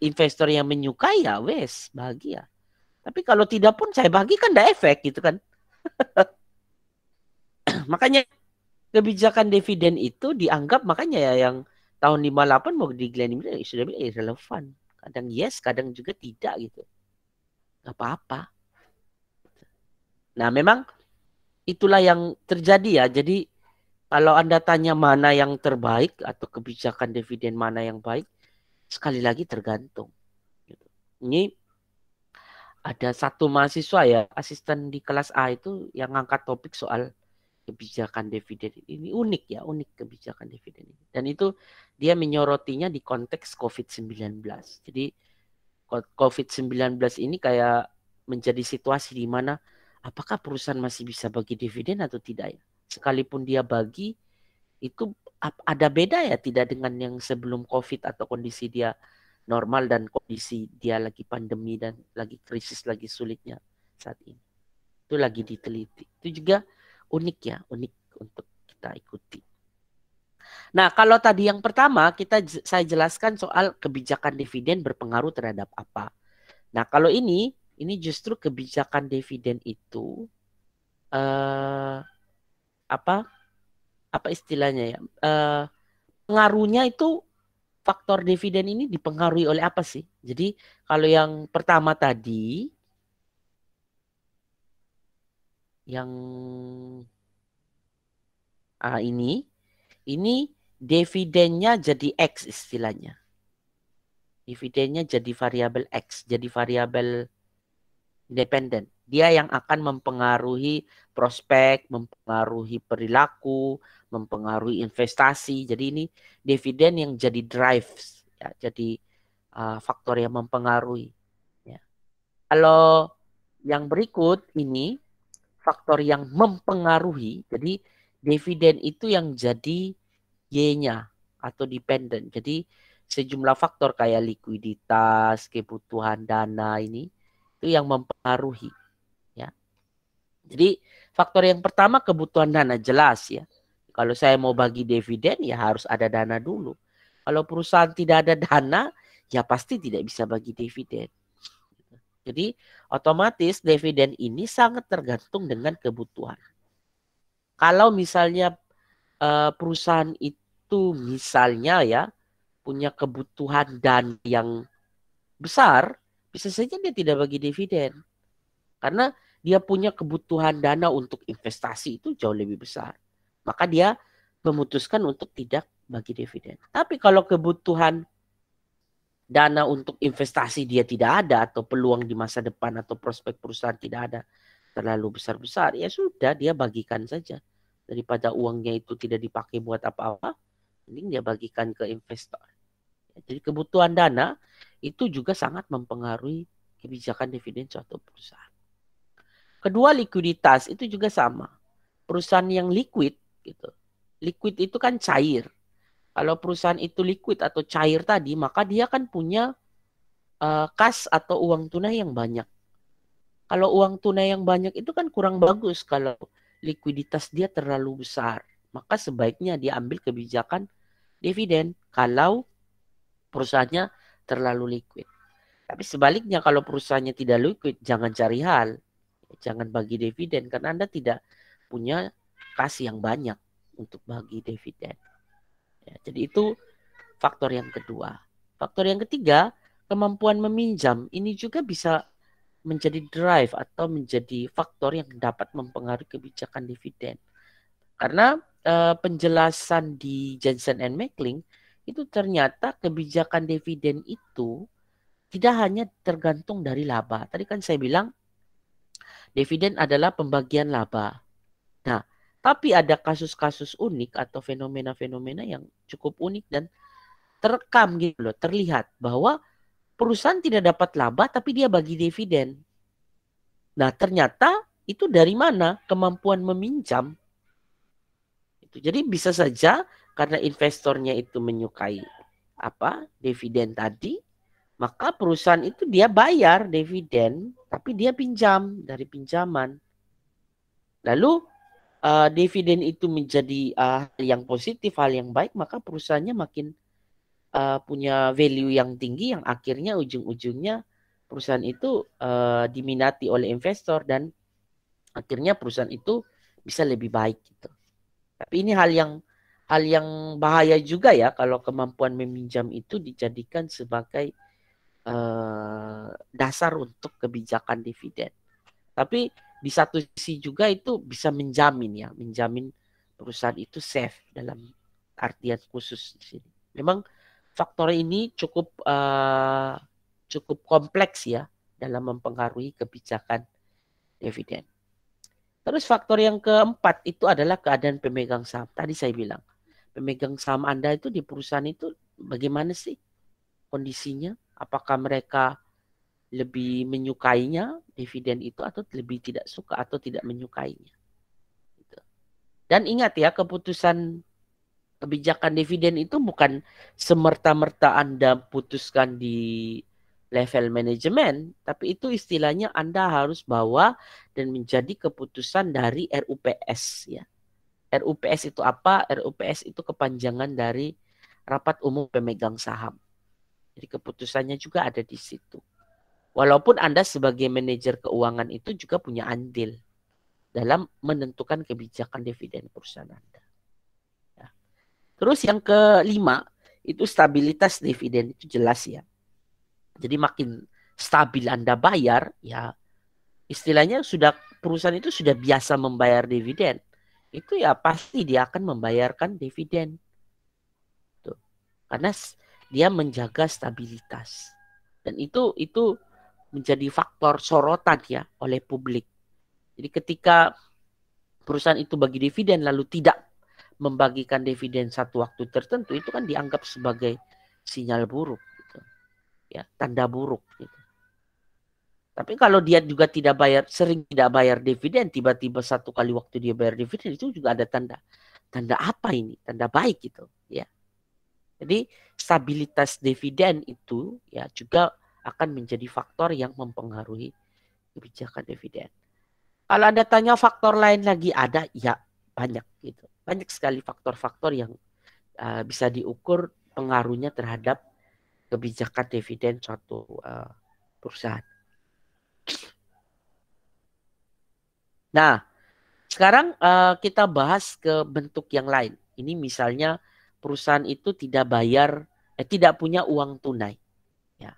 investor yang menyukai ya wes, bagi ya. Tapi kalau tidak pun saya bagi kan enggak efek gitu kan. Makanya kebijakan dividen itu dianggap, makanya ya yang tahun 58 mau di Glenn sudah bilang irrelevant. Kadang yes, kadang juga tidak gitu. Enggak apa-apa. Nah, memang itulah yang terjadi ya. Jadi kalau Anda tanya mana yang terbaik atau kebijakan dividen mana yang baik, sekali lagi tergantung. Ini ada satu mahasiswa ya, asisten di kelas A itu yang ngangkat topik soal kebijakan dividen. Ini unik ya, unik kebijakan dividen ini. Dan itu dia menyorotinya di konteks COVID-19. Jadi COVID-19 ini kayak menjadi situasi di mana apakah perusahaan masih bisa bagi dividen atau tidak ya. Sekalipun dia bagi, itu ada beda ya tidak dengan yang sebelum COVID atau kondisi dia normal dan kondisi dia lagi pandemi dan lagi krisis, lagi sulitnya saat ini. Itu lagi diteliti. Itu juga unik ya, unik untuk kita ikuti. Nah, kalau tadi yang pertama saya jelaskan soal kebijakan dividen berpengaruh terhadap apa. Nah, kalau ini justru kebijakan dividen itu apa istilahnya ya? Pengaruhnya itu faktor dividen ini dipengaruhi oleh apa sih? Jadi kalau yang pertama tadi yang ini dividennya jadi X istilahnya. Dividennya jadi variabel X, jadi variabel independen. Dia yang akan mempengaruhi prospek, mempengaruhi perilaku, mempengaruhi investasi. Jadi ini dividen yang jadi drive, ya, jadi faktor yang mempengaruhi. Ya. Kalau yang berikut ini faktor yang mempengaruhi, jadi dividen itu yang jadi Y-nya atau dependent. Jadi sejumlah faktor kayak likuiditas, kebutuhan dana ini itu yang mempengaruhi. Ya. Jadi faktor yang pertama kebutuhan dana jelas ya. Kalau saya mau bagi dividen ya harus ada dana dulu. Kalau perusahaan tidak ada dana ya pasti tidak bisa bagi dividen. Jadi otomatis dividen ini sangat tergantung dengan kebutuhan. Kalau misalnya perusahaan itu misalnya ya punya kebutuhan dana yang besar, bisa saja dia tidak bagi dividen. Karena dia punya kebutuhan dana untuk investasi itu jauh lebih besar. Maka dia memutuskan untuk tidak bagi dividen. Tapi kalau kebutuhan dana untuk investasi dia tidak ada atau peluang di masa depan atau prospek perusahaan tidak ada terlalu besar-besar, ya sudah dia bagikan saja. Daripada uangnya itu tidak dipakai buat apa-apa, mending dia bagikan ke investor. Jadi kebutuhan dana itu juga sangat mempengaruhi kebijakan dividen suatu perusahaan. Kedua, likuiditas itu juga sama. Perusahaan yang liquid gitu. Liquid itu kan cair. Kalau perusahaan itu liquid atau cair tadi, maka dia kan punya kas atau uang tunai yang banyak. Kalau uang tunai yang banyak itu kan kurang bagus kalau likuiditas dia terlalu besar. Maka sebaiknya dia ambil kebijakan dividen kalau perusahaannya terlalu liquid. Tapi sebaliknya kalau perusahaannya tidak liquid, jangan cari hal. Jangan bagi dividen karena Anda tidak punya kas yang banyak untuk bagi dividen. Ya, jadi itu faktor yang kedua. Faktor yang ketiga, kemampuan meminjam. Ini juga bisa menjadi drive atau menjadi faktor yang dapat mempengaruhi kebijakan dividen. Karena penjelasan di Jensen and Mackling itu ternyata kebijakan dividen itu tidak hanya tergantung dari laba. Tadi kan saya bilang dividen adalah pembagian laba. Nah, tapi ada kasus-kasus unik atau fenomena-fenomena yang cukup unik dan terekam gitu loh, terlihat bahwa perusahaan tidak dapat laba tapi dia bagi dividen. Nah, ternyata itu dari mana? Kemampuan meminjam. Jadi bisa saja karena investornya itu menyukai dividen tadi, maka perusahaan itu dia bayar dividen, tapi dia pinjam dari pinjaman. Lalu dividen itu menjadi hal yang positif, hal yang baik, maka perusahaannya makin punya value yang tinggi, yang akhirnya ujung-ujungnya perusahaan itu diminati oleh investor dan akhirnya perusahaan itu bisa lebih baik gitu. Tapi ini hal yang bahaya juga ya kalau kemampuan meminjam itu dijadikan sebagai dasar untuk kebijakan dividen. Tapi di satu sisi juga itu bisa menjamin perusahaan itu safe dalam artian khusus di sini. Memang faktor ini cukup kompleks ya dalam mempengaruhi kebijakan dividen. Terus faktor yang keempat itu adalah keadaan pemegang saham. Tadi saya bilang, pemegang saham Anda itu di perusahaan itu bagaimana sih kondisinya? Apakah mereka lebih menyukainya dividen itu atau lebih tidak suka atau tidak menyukainya? Dan ingat ya, keputusan kebijakan dividen itu bukan semerta-merta Anda putuskan di level manajemen, tapi itu istilahnya Anda harus bawa dan menjadi keputusan dari RUPS ya. RUPS itu apa? RUPS itu kepanjangan dari Rapat Umum Pemegang Saham. Jadi keputusannya juga ada di situ. Walaupun Anda sebagai manajer keuangan itu juga punya andil dalam menentukan kebijakan dividen perusahaan Anda. Ya. Terus yang kelima, itu stabilitas dividen itu jelas ya. Jadi makin stabil Anda bayar, ya istilahnya perusahaan itu sudah biasa membayar dividen. Itu ya pasti dia akan membayarkan dividen. Tuh. Karena dia menjaga stabilitas. Dan itu menjadi faktor sorotan ya oleh publik. Jadi ketika perusahaan itu bagi dividen lalu tidak membagikan dividen satu waktu tertentu, itu kan dianggap sebagai sinyal buruk. Ya, tanda buruk gitu. Tapi kalau dia juga sering tidak bayar dividen, tiba-tiba satu kali waktu dia bayar dividen, itu juga ada tanda apa ini? Tanda baik gitu, ya. Jadi stabilitas dividen itu ya juga akan menjadi faktor yang mempengaruhi kebijakan dividen. Kalau Anda tanya faktor lain lagi ada, ya banyak gitu. Banyak sekali faktor-faktor yang bisa diukur pengaruhnya terhadap kebijakan dividen suatu perusahaan. Nah, sekarang kita bahas ke bentuk yang lain. Ini misalnya perusahaan itu tidak punya uang tunai. Ya.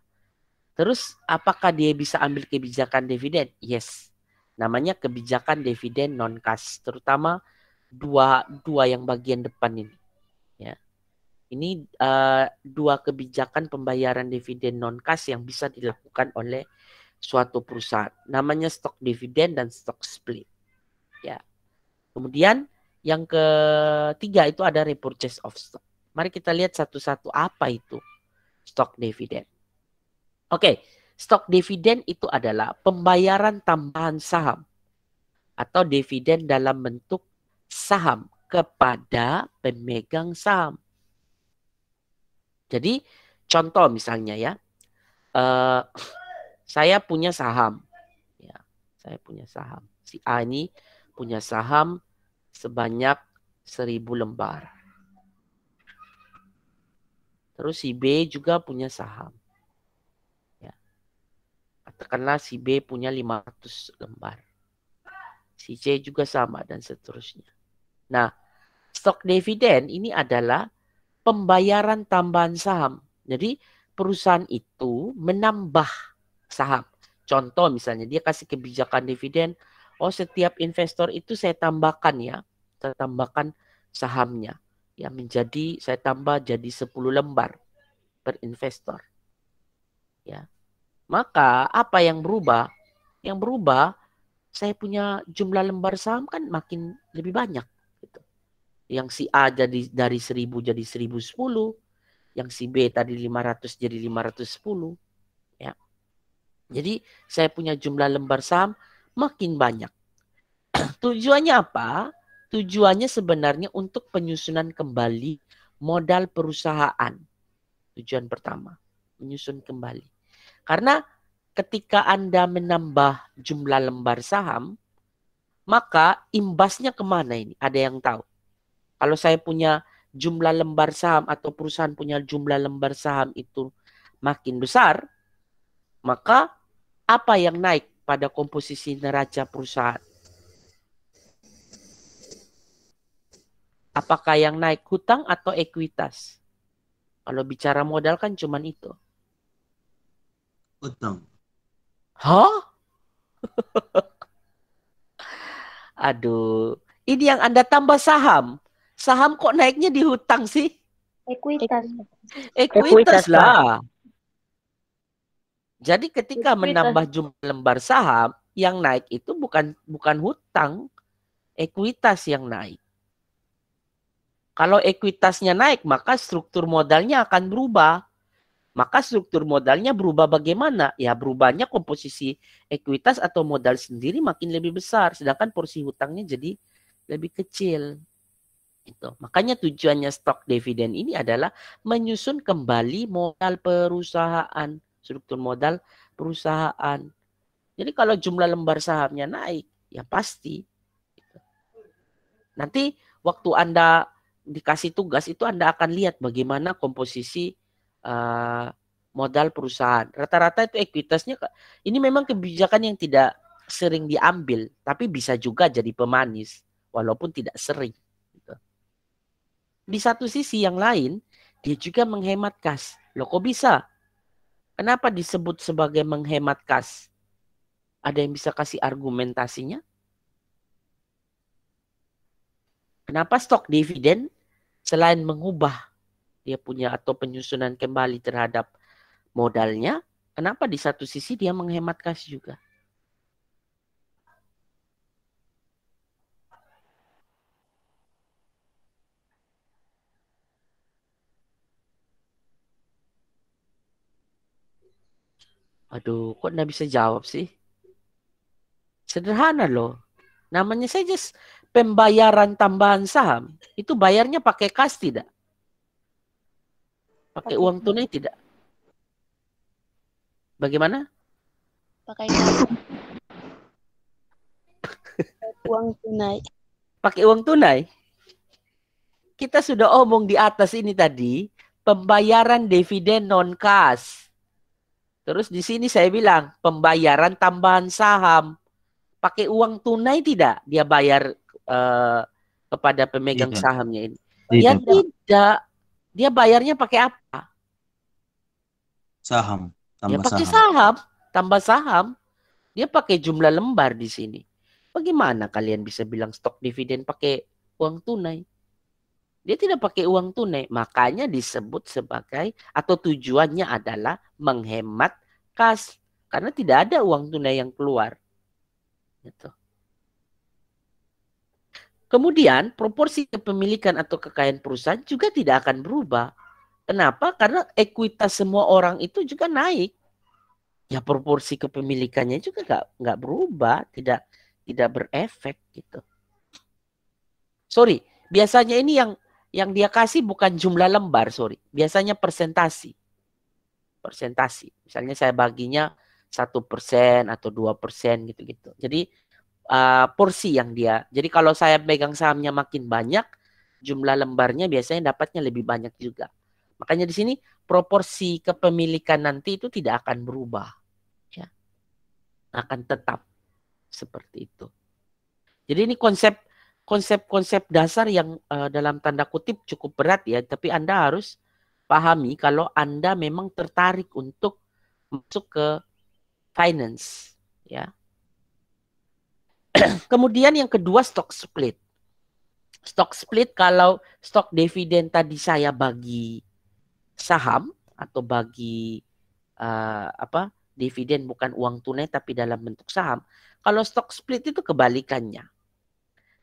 Terus apakah dia bisa ambil kebijakan dividen? Yes. Namanya kebijakan dividen non-cash. Terutama dua yang bagian depan ini. Ya. Ini dua kebijakan pembayaran dividen non-cash yang bisa dilakukan oleh suatu perusahaan. Namanya stock dividen dan stock split. Ya. Kemudian yang ketiga itu ada repurchase of stock. Mari kita lihat satu-satu apa itu stock dividen. Oke, stock dividen itu adalah pembayaran tambahan saham atau dividen dalam bentuk saham kepada pemegang saham. Jadi contoh misalnya ya, saya punya saham, ya, saya punya saham. Si A ini punya saham sebanyak 1000 lembar. Terus si B juga punya saham. Ya. Katakanlah si B punya 500 lembar. Si C juga sama dan seterusnya. Nah, stok dividen ini adalah pembayaran tambahan saham. Jadi perusahaan itu menambah saham. Contoh misalnya dia kasih kebijakan dividen, setiap investor itu saya tambahkan sahamnya. Ya saya tambah jadi 10 lembar per investor. Ya. Maka apa yang berubah? Yang berubah saya punya jumlah lembar saham kan makin lebih banyak gitu. Yang si A jadi dari 1000 jadi 1010, yang si B tadi 500 jadi 510, ya. Jadi saya punya jumlah lembar saham makin banyak. Tujuannya apa? Tujuannya sebenarnya untuk penyusunan kembali modal perusahaan. Tujuan pertama, menyusun kembali. Karena ketika Anda menambah jumlah lembar saham, maka imbasnya kemana ini? Ada yang tahu? Kalau saya punya jumlah lembar saham atau perusahaan punya jumlah lembar saham itu makin besar, maka apa yang naik pada komposisi neraca perusahaan? Apakah yang naik hutang atau ekuitas? Kalau bicara modal kan cuman itu. Utang. Hah? Aduh, ini yang Anda tambah saham. Saham kok naiknya di hutang sih? Ekuitas. Ekuitas Ekuitas, lah. Jadi ketika Ekuitas. menambah jumlah lembar saham, yang naik itu bukan hutang, ekuitas yang naik. Kalau ekuitasnya naik, maka struktur modalnya akan berubah. Maka struktur modalnya berubah bagaimana? Ya berubahnya komposisi ekuitas atau modal sendiri makin lebih besar. Sedangkan porsi hutangnya jadi lebih kecil. Itu. Makanya tujuannya stok dividen ini adalah menyusun kembali modal perusahaan. Struktur modal perusahaan. Jadi kalau jumlah lembar sahamnya naik, ya pasti. Nanti waktu Anda dikasih tugas itu Anda akan lihat bagaimana komposisi modal perusahaan. Rata-rata itu ekuitasnya, ini memang kebijakan yang tidak sering diambil, tapi bisa juga jadi pemanis, walaupun tidak sering. Gitu. Di satu sisi yang lain, dia juga menghemat kas. Loh kok bisa? Kenapa disebut sebagai menghemat kas? Ada yang bisa kasih argumentasinya? Kenapa stok dividen selain mengubah dia punya atau penyusunan kembali terhadap modalnya, kenapa di satu sisi dia menghemat kas juga? Aduh, kok nggak bisa jawab sih? Sederhana loh. Namanya saja pembayaran tambahan saham. Itu bayarnya pakai kas tidak? Pakai uang tunai tidak? Bagaimana? Pakai kas. Uang tunai. Pakai uang tunai? Kita sudah omong di atas ini tadi, pembayaran dividen non-kas. Terus di sini saya bilang, pembayaran tambahan saham. Pakai uang tunai tidak dia bayar kepada pemegang sahamnya ini? Ya tidak. Dia bayarnya pakai apa? Saham. Dia pakai saham. Tambah saham. Dia pakai jumlah lembar di sini. Bagaimana kalian bisa bilang stok dividen pakai uang tunai? Dia tidak pakai uang tunai. Makanya disebut sebagai, atau tujuannya adalah menghemat kas. Karena tidak ada uang tunai yang keluar. Gitu. Kemudian proporsi kepemilikan atau kekayaan perusahaan juga tidak akan berubah. Kenapa? Karena ekuitas semua orang itu juga naik. Ya proporsi kepemilikannya juga nggak berubah, tidak berefek gitu. Sorry, biasanya ini yang dia kasih bukan jumlah lembar, sorry. Biasanya persentasi. Misalnya saya baginya 1% atau 2% gitu-gitu. Jadi porsi yang dia. Jadi kalau saya pegang sahamnya makin banyak, jumlah lembarnya biasanya dapatnya lebih banyak juga. Makanya di sini proporsi kepemilikan nanti itu tidak akan berubah. Ya. Akan tetap seperti itu. Jadi ini konsep dasar yang dalam tanda kutip cukup berat ya. Tapi Anda harus pahami kalau Anda memang tertarik untuk masuk ke finance. Ya. Kemudian yang kedua stok split. Stok split kalau stok dividen tadi saya bagi saham atau bagi dividen bukan uang tunai tapi dalam bentuk saham. Kalau stok split itu kebalikannya.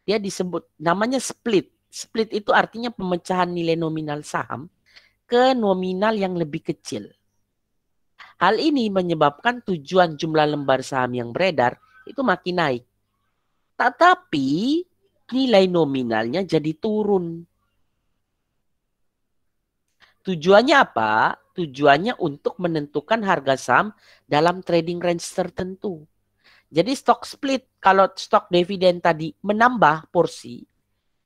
Dia disebut namanya split. Split itu artinya pemecahan nilai nominal saham ke nominal yang lebih kecil. Hal ini menyebabkan tujuan jumlah lembar saham yang beredar itu makin naik. Tetapi nilai nominalnya jadi turun. Tujuannya apa? tujuannya untuk menentukan harga saham dalam trading range tertentu. Jadi stock split, kalau stock dividen tadi menambah porsi,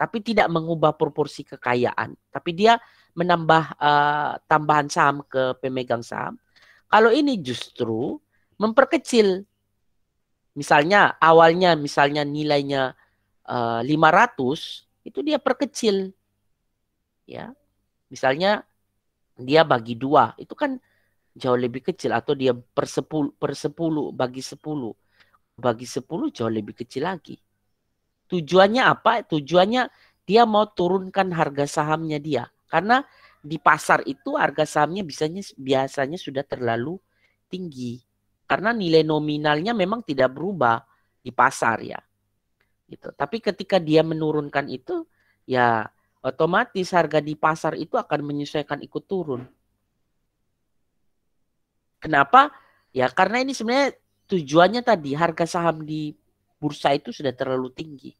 tapi tidak mengubah proporsi kekayaan, tapi dia menambah tambahan saham ke pemegang saham. Kalau ini justru memperkecil. Misalnya awalnya nilainya 500, itu dia perkecil. Ya. Misalnya dia bagi 2, itu kan jauh lebih kecil, atau dia per 10 bagi 10. Bagi 10 jauh lebih kecil lagi. Tujuannya apa? Tujuannya dia mau turunkan harga sahamnya dia. Karena di pasar itu harga sahamnya biasanya sudah terlalu tinggi. Karena nilai nominalnya memang tidak berubah di pasar ya. Gitu. Tapi ketika dia menurunkan itu, ya otomatis harga di pasar itu akan menyesuaikan ikut turun. Kenapa? Ya karena ini sebenarnya tujuannya tadi harga saham di bursa itu sudah terlalu tinggi.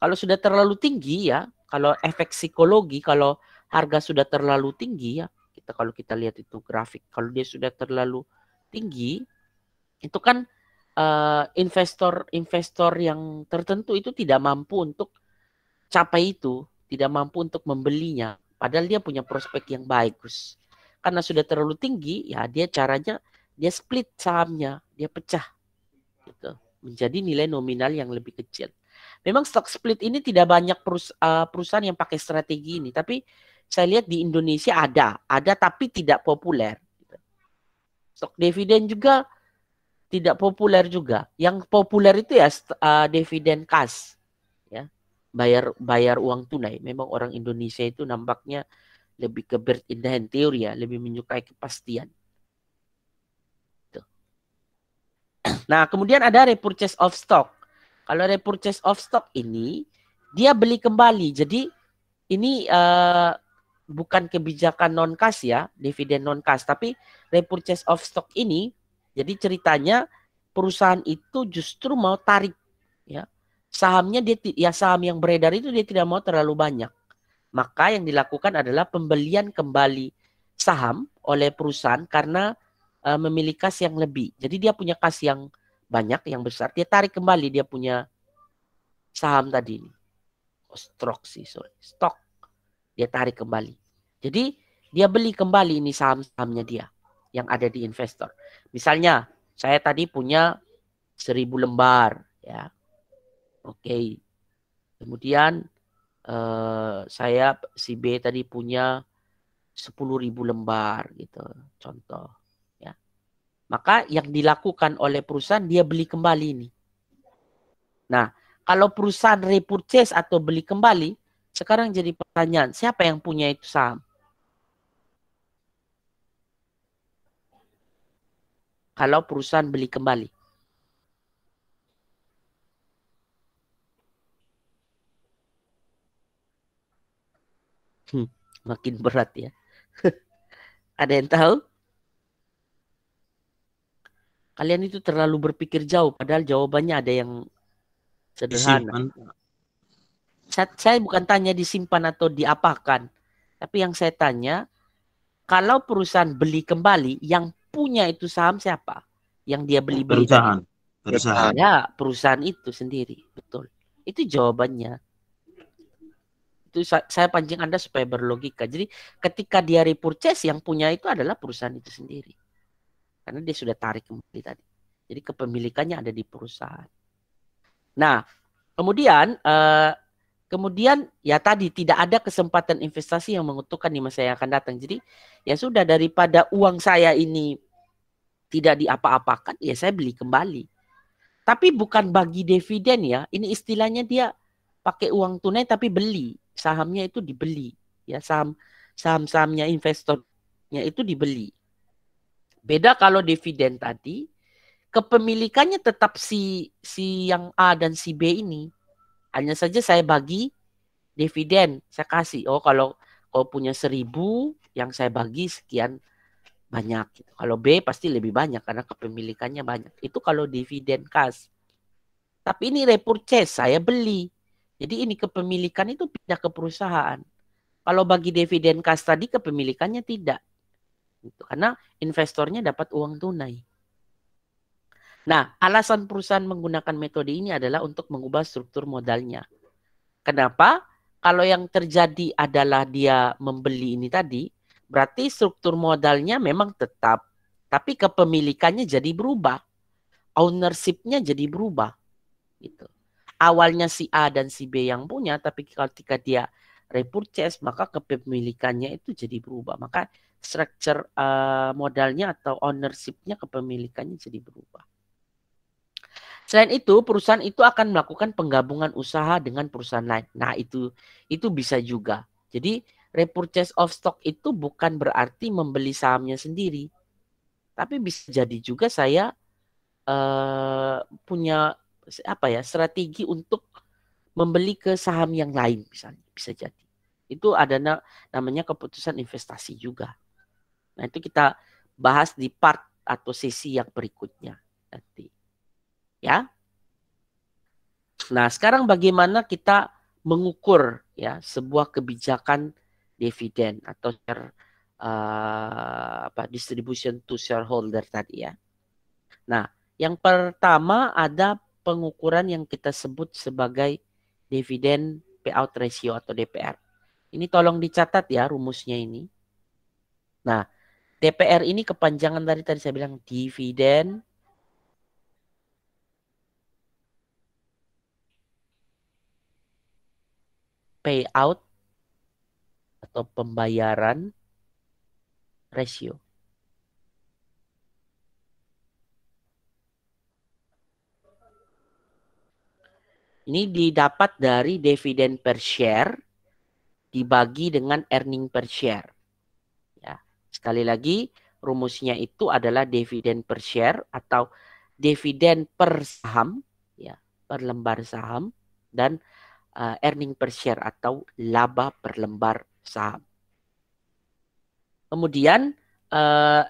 Kalau sudah terlalu tinggi ya, kalau efek psikologi, kalau harga sudah terlalu tinggi ya, kalau kita lihat itu grafik, kalau dia sudah terlalu tinggi, itu kan investor yang tertentu itu tidak mampu untuk capai itu, tidak mampu untuk membelinya, padahal dia punya prospek yang bagus. Karena sudah terlalu tinggi, ya dia caranya dia split sahamnya, dia pecah gitu, menjadi nilai nominal yang lebih kecil. Memang stock split ini tidak banyak perusahaan yang pakai strategi ini, tapi saya lihat di Indonesia ada tapi tidak populer. Stock dividen juga tidak populer juga. Yang populer itu ya dividen cash, ya, bayar uang tunai. Memang orang Indonesia itu nampaknya lebih ke bird in the hand theory ya, lebih menyukai kepastian. Tuh. Nah, kemudian ada repurchase of stock. Kalau repurchase of stock ini dia beli kembali. Jadi ini bukan kebijakan non cash ya, dividen non cash, tapi repurchase of stock ini jadi ceritanya perusahaan itu justru mau tarik ya sahamnya, saham yang beredar itu dia tidak mau terlalu banyak. Maka yang dilakukan adalah pembelian kembali saham oleh perusahaan karena memiliki kas yang lebih. Jadi dia punya kas yang banyak, yang besar, dia tarik kembali dia punya saham tadi ini. Stok. Dia tarik kembali. Jadi dia beli kembali ini saham-sahamnya dia yang ada di investor. Misalnya saya tadi punya 1000 lembar ya. Oke. Kemudian saya si B tadi punya 10.000 lembar gitu, contoh ya. Maka yang dilakukan oleh perusahaan dia beli kembali ini. Nah, kalau perusahaan repurchase atau beli kembali, sekarang jadi pertanyaan, siapa yang punya itu saham? Kalau perusahaan beli kembali. Makin berat ya. Ada yang tahu? Kalian itu terlalu berpikir jauh, padahal jawabannya ada yang sederhana. Saya bukan tanya disimpan atau diapakan, tapi yang saya tanya, kalau perusahaan beli kembali, yang punya itu saham siapa? Yang dia beli-beli tadi? Perusahaan. Ya, perusahaan itu sendiri, betul. Itu jawabannya. Itu saya pancing Anda supaya berlogika. Jadi ketika dia repurchase, yang punya itu adalah perusahaan itu sendiri. Karena dia sudah tarik kembali tadi. Jadi kepemilikannya ada di perusahaan. Nah, kemudian ya tadi tidak ada kesempatan investasi yang menguntungkan di masa yang akan datang. Jadi ya sudah, daripada uang saya ini tidak diapa-apakan, ya saya beli kembali. Tapi bukan bagi dividen ya. Ini istilahnya dia pakai uang tunai tapi beli. Sahamnya itu dibeli. Ya, saham-sahamnya investornya itu dibeli. Beda kalau dividen tadi, kepemilikannya tetap si yang A dan si B ini. Hanya saja saya bagi dividen, saya kasih. Oh, kalau punya 1000, yang saya bagi sekian banyak. Gitu. Kalau B pasti lebih banyak karena kepemilikannya banyak. Itu kalau dividen cash. Tapi ini repurchase, saya beli. Jadi ini kepemilikan itu pindah ke perusahaan. Kalau bagi dividen cash tadi kepemilikannya tidak. Gitu. Karena investornya dapat uang tunai. Nah, alasan perusahaan menggunakan metode ini adalah untuk mengubah struktur modalnya. Kenapa? Kalau yang terjadi adalah dia membeli ini tadi, berarti struktur modalnya memang tetap, tapi kepemilikannya jadi berubah. Ownership-nya jadi berubah. Gitu. Awalnya si A dan si B yang punya, tapi ketika dia repurchase, maka kepemilikannya itu jadi berubah. Maka structure modalnya atau ownership-nya, kepemilikannya jadi berubah. Selain itu, perusahaan itu akan melakukan penggabungan usaha dengan perusahaan lain. Nah, itu bisa juga. Jadi, repurchase of stock itu bukan berarti membeli sahamnya sendiri. Tapi bisa jadi juga saya punya strategi untuk membeli ke saham yang lain misalnya. Bisa jadi. Itu ada namanya keputusan investasi juga. Nah, itu kita bahas di part atau sesi yang berikutnya nanti. Ya. Nah, sekarang bagaimana kita mengukur ya sebuah kebijakan dividen atau distribution to shareholder tadi ya. Nah, yang pertama ada pengukuran yang kita sebut sebagai dividend payout ratio atau DPR. Ini tolong dicatat ya rumusnya ini. Nah, DPR ini kepanjangan dari tadi saya bilang dividend payout atau pembayaran ratio. Ini didapat dari dividen per share dibagi dengan earning per share. Ya, sekali lagi rumusnya itu adalah dividen per share atau dividen per saham, ya, per lembar saham, dan earning per share atau laba per lembar saham. Kemudian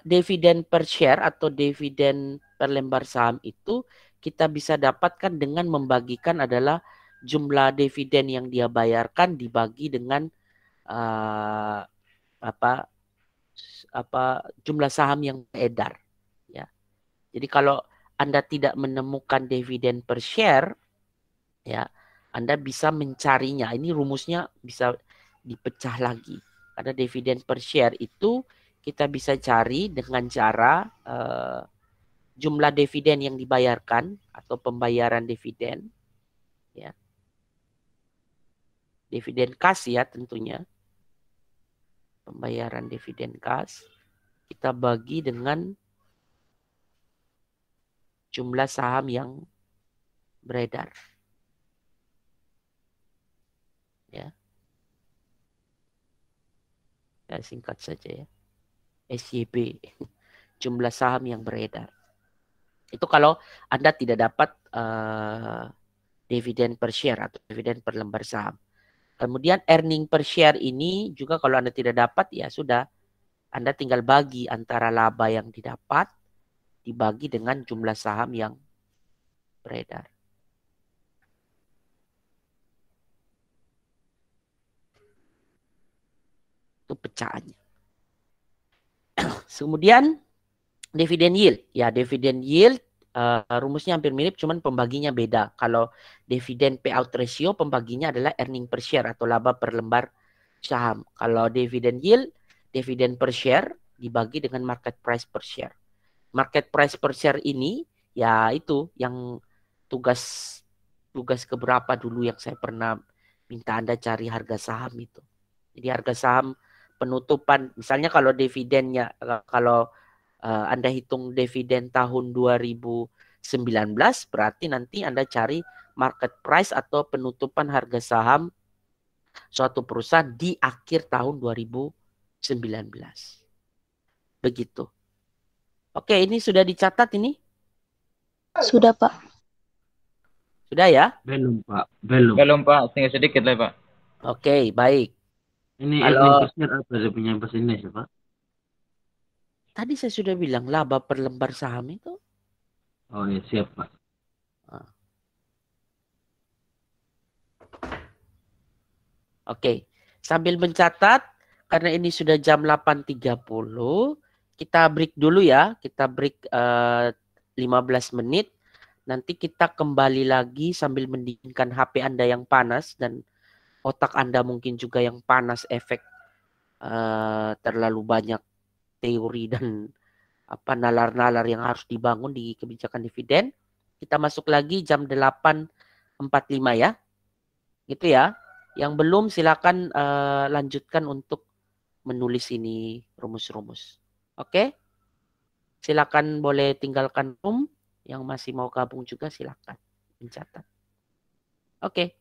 dividen per share atau dividen per lembar saham itu kita bisa dapatkan dengan membagikan adalah jumlah dividen yang dia bayarkan dibagi dengan jumlah saham yang beredar. Ya. Jadi kalau Anda tidak menemukan dividen per share, ya, Anda bisa mencarinya. Ini rumusnya bisa dipecah lagi. Karena dividen per share itu kita bisa cari dengan cara jumlah dividen yang dibayarkan atau pembayaran dividen. Ya. Dividen kas ya tentunya. Pembayaran dividen kas. Kita bagi dengan jumlah saham yang beredar. Ya. Ya, singkat saja ya. SYB. Jumlah saham yang beredar. Itu kalau Anda tidak dapat dividen per share atau dividen per lembar saham. Kemudian earning per share ini juga kalau Anda tidak dapat ya sudah. Anda tinggal bagi antara laba yang didapat dibagi dengan jumlah saham yang beredar. Itu pecahannya. Kemudian dividen yield. Ya, dividen yield rumusnya hampir mirip, cuman pembaginya beda. Kalau dividen payout ratio, pembaginya adalah earning per share atau laba per lembar saham. Kalau dividen yield, dividen per share dibagi dengan market price per share. Market price per share ini, ya itu yang tugas keberapa dulu yang saya pernah minta Anda cari harga saham itu. Jadi harga saham penutupan, misalnya kalau dividennya, kalau Anda hitung dividen tahun 2019, berarti nanti Anda cari market price atau penutupan harga saham suatu perusahaan di akhir tahun 2019. Begitu. Oke, ini sudah dicatat ini? Sudah, Pak. Sudah ya? Belum, Pak. Belum. Belum Pak, tinggal sedikit lah Pak. Oke, baik. Ini Kalau earning per share apa saya punya bahasa Indonesia, Pak? tadi saya sudah bilang laba per lembar saham itu. Oh ya, siap, Pak. Oke, sambil mencatat karena ini sudah jam 8.30, kita break dulu ya. Kita break 15 menit. Nanti kita kembali lagi sambil mendinginkan HP Anda yang panas dan otak Anda mungkin juga yang panas efek terlalu banyak teori dan nalar-nalar yang harus dibangun di kebijakan dividen. Kita masuk lagi jam 8.45 ya. Gitu ya. Yang belum silakan lanjutkan untuk menulis ini rumus-rumus. Oke? Silakan boleh tinggalkan room. Yang masih mau gabung juga silakan mencatat. Oke.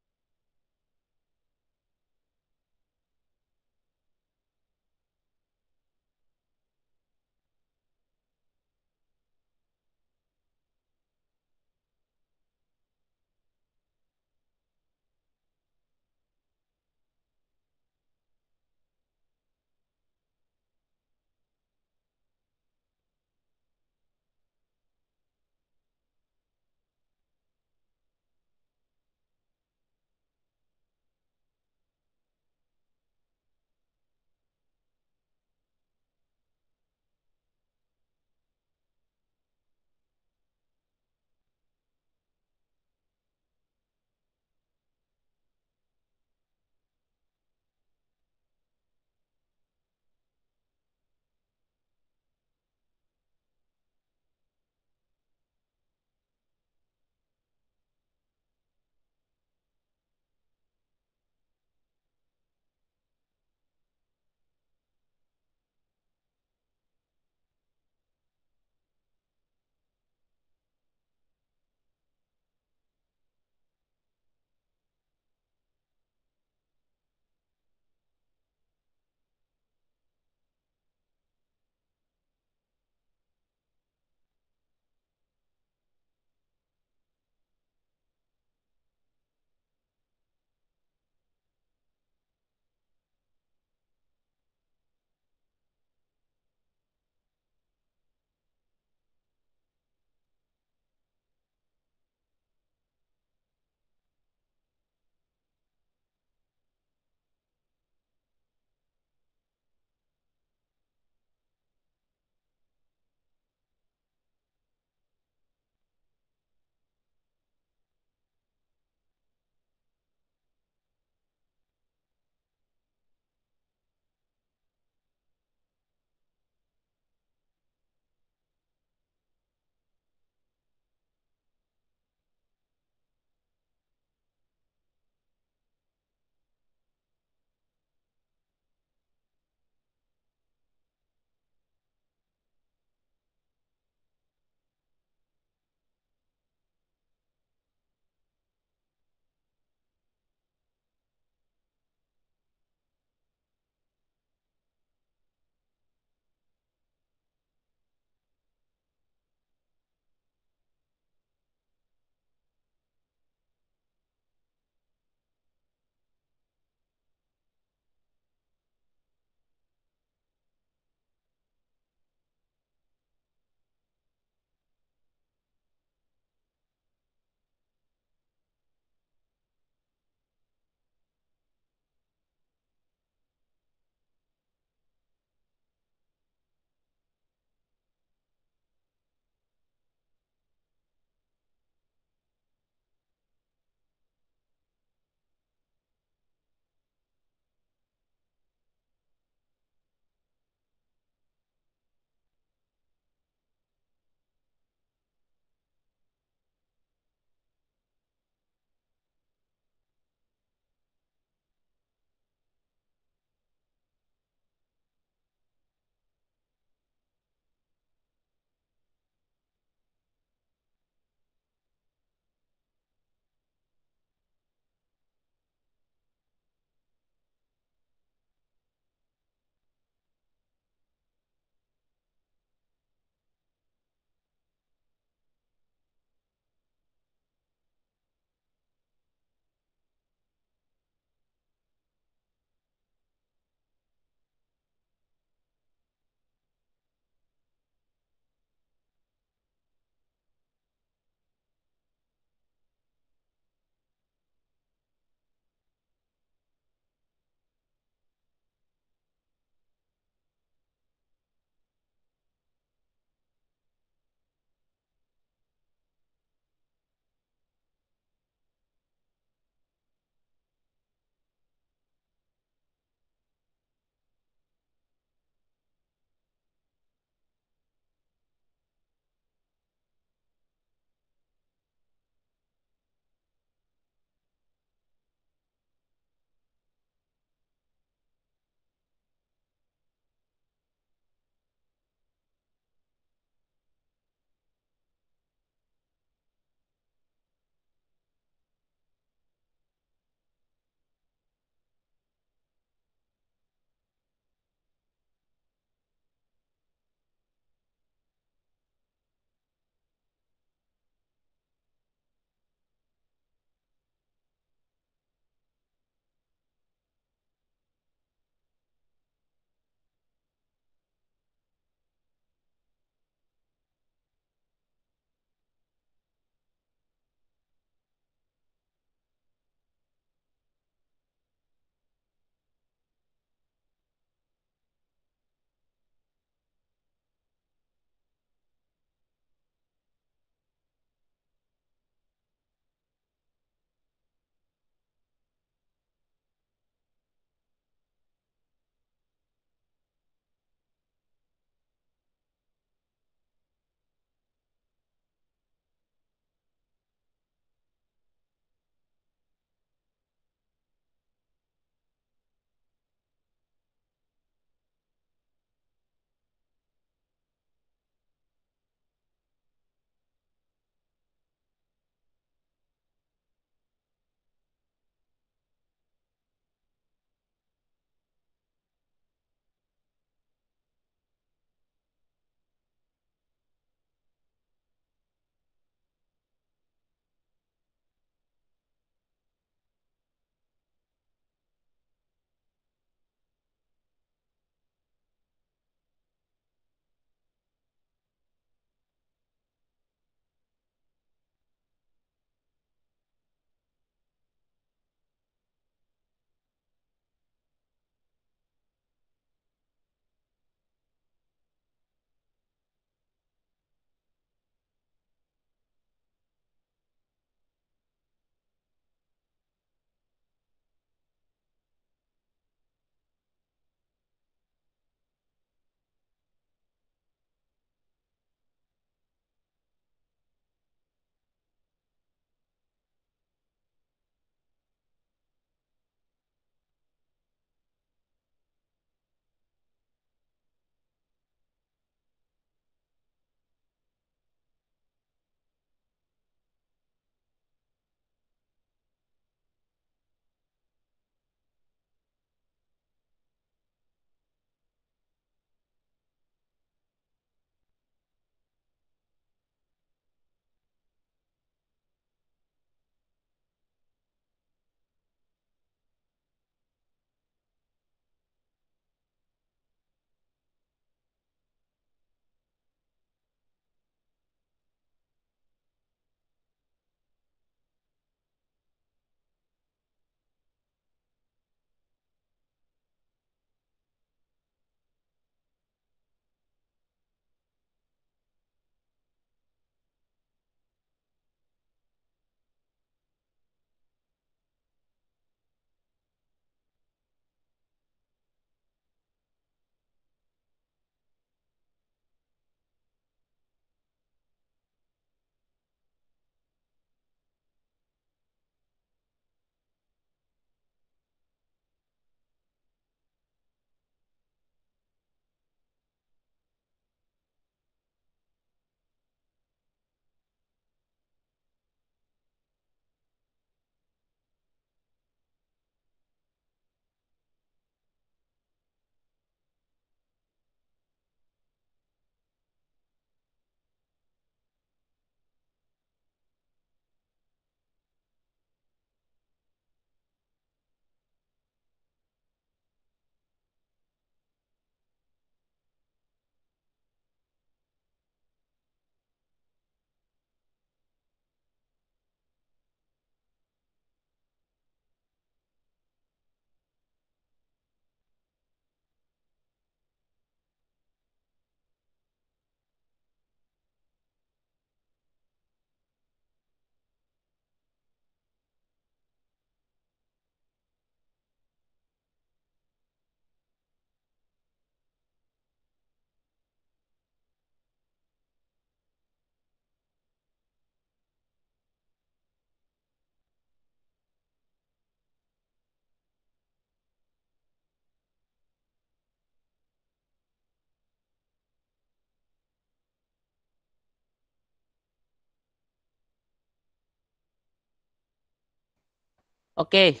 Oke.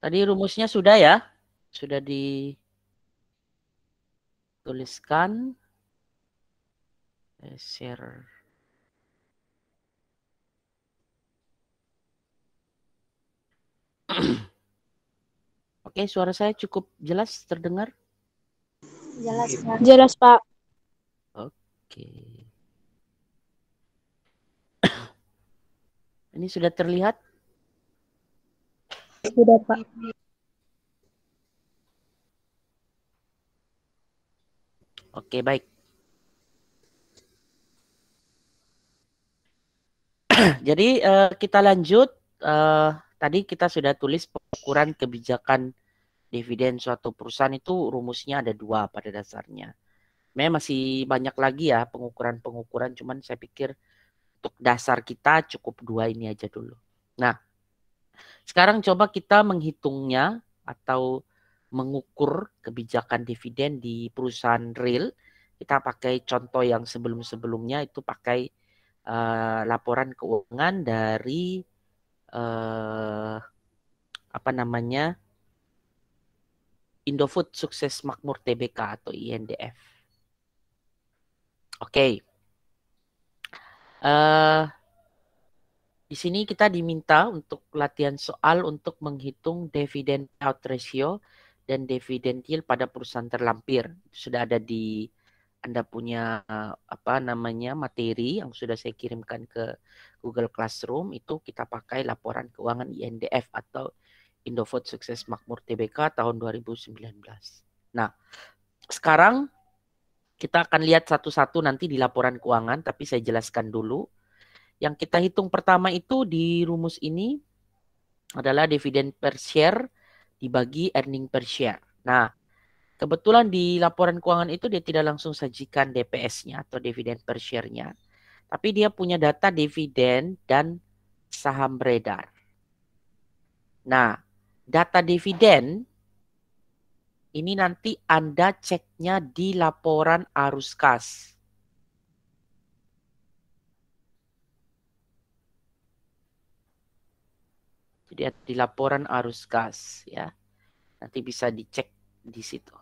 Tadi rumusnya sudah ya? Sudah dituliskan. Share. Oke, suara saya cukup jelas terdengar? Jelas, Pak. Jelas, Pak. Oke. Ini sudah terlihat? Sudah, Pak. Oke, baik. Jadi kita lanjut. Tadi kita sudah tulis pengukuran kebijakan dividen suatu perusahaan itu rumusnya ada 2 pada dasarnya. Memang masih banyak lagi ya pengukuran-pengukuran, cuman saya pikir untuk dasar kita cukup 2 ini aja dulu. Nah, sekarang coba kita menghitungnya atau mengukur kebijakan dividen di perusahaan real. Kita pakai contoh yang sebelum-sebelumnya itu pakai laporan keuangan dari Indofood Sukses Makmur Tbk atau INDF. Oke. Di sini kita diminta untuk latihan soal untuk menghitung dividend payout ratio dan dividend yield pada perusahaan terlampir. Sudah ada di Anda punya materi yang sudah saya kirimkan ke Google Classroom. Itu kita pakai laporan keuangan INDF atau Indofood Sukses Makmur Tbk tahun 2019. Nah, sekarang kita akan lihat satu-satu nanti di laporan keuangan, tapi saya jelaskan dulu. Yang kita hitung pertama itu di rumus ini adalah dividen per share dibagi earning per share. Nah, kebetulan di laporan keuangan itu dia tidak langsung sajikan DPS-nya atau dividen per share-nya. Tapi dia punya data dividen dan saham beredar. Nah, data dividen ini nanti Anda ceknya di laporan arus kas. Jadi di laporan arus kas ya. Nanti bisa dicek di situ.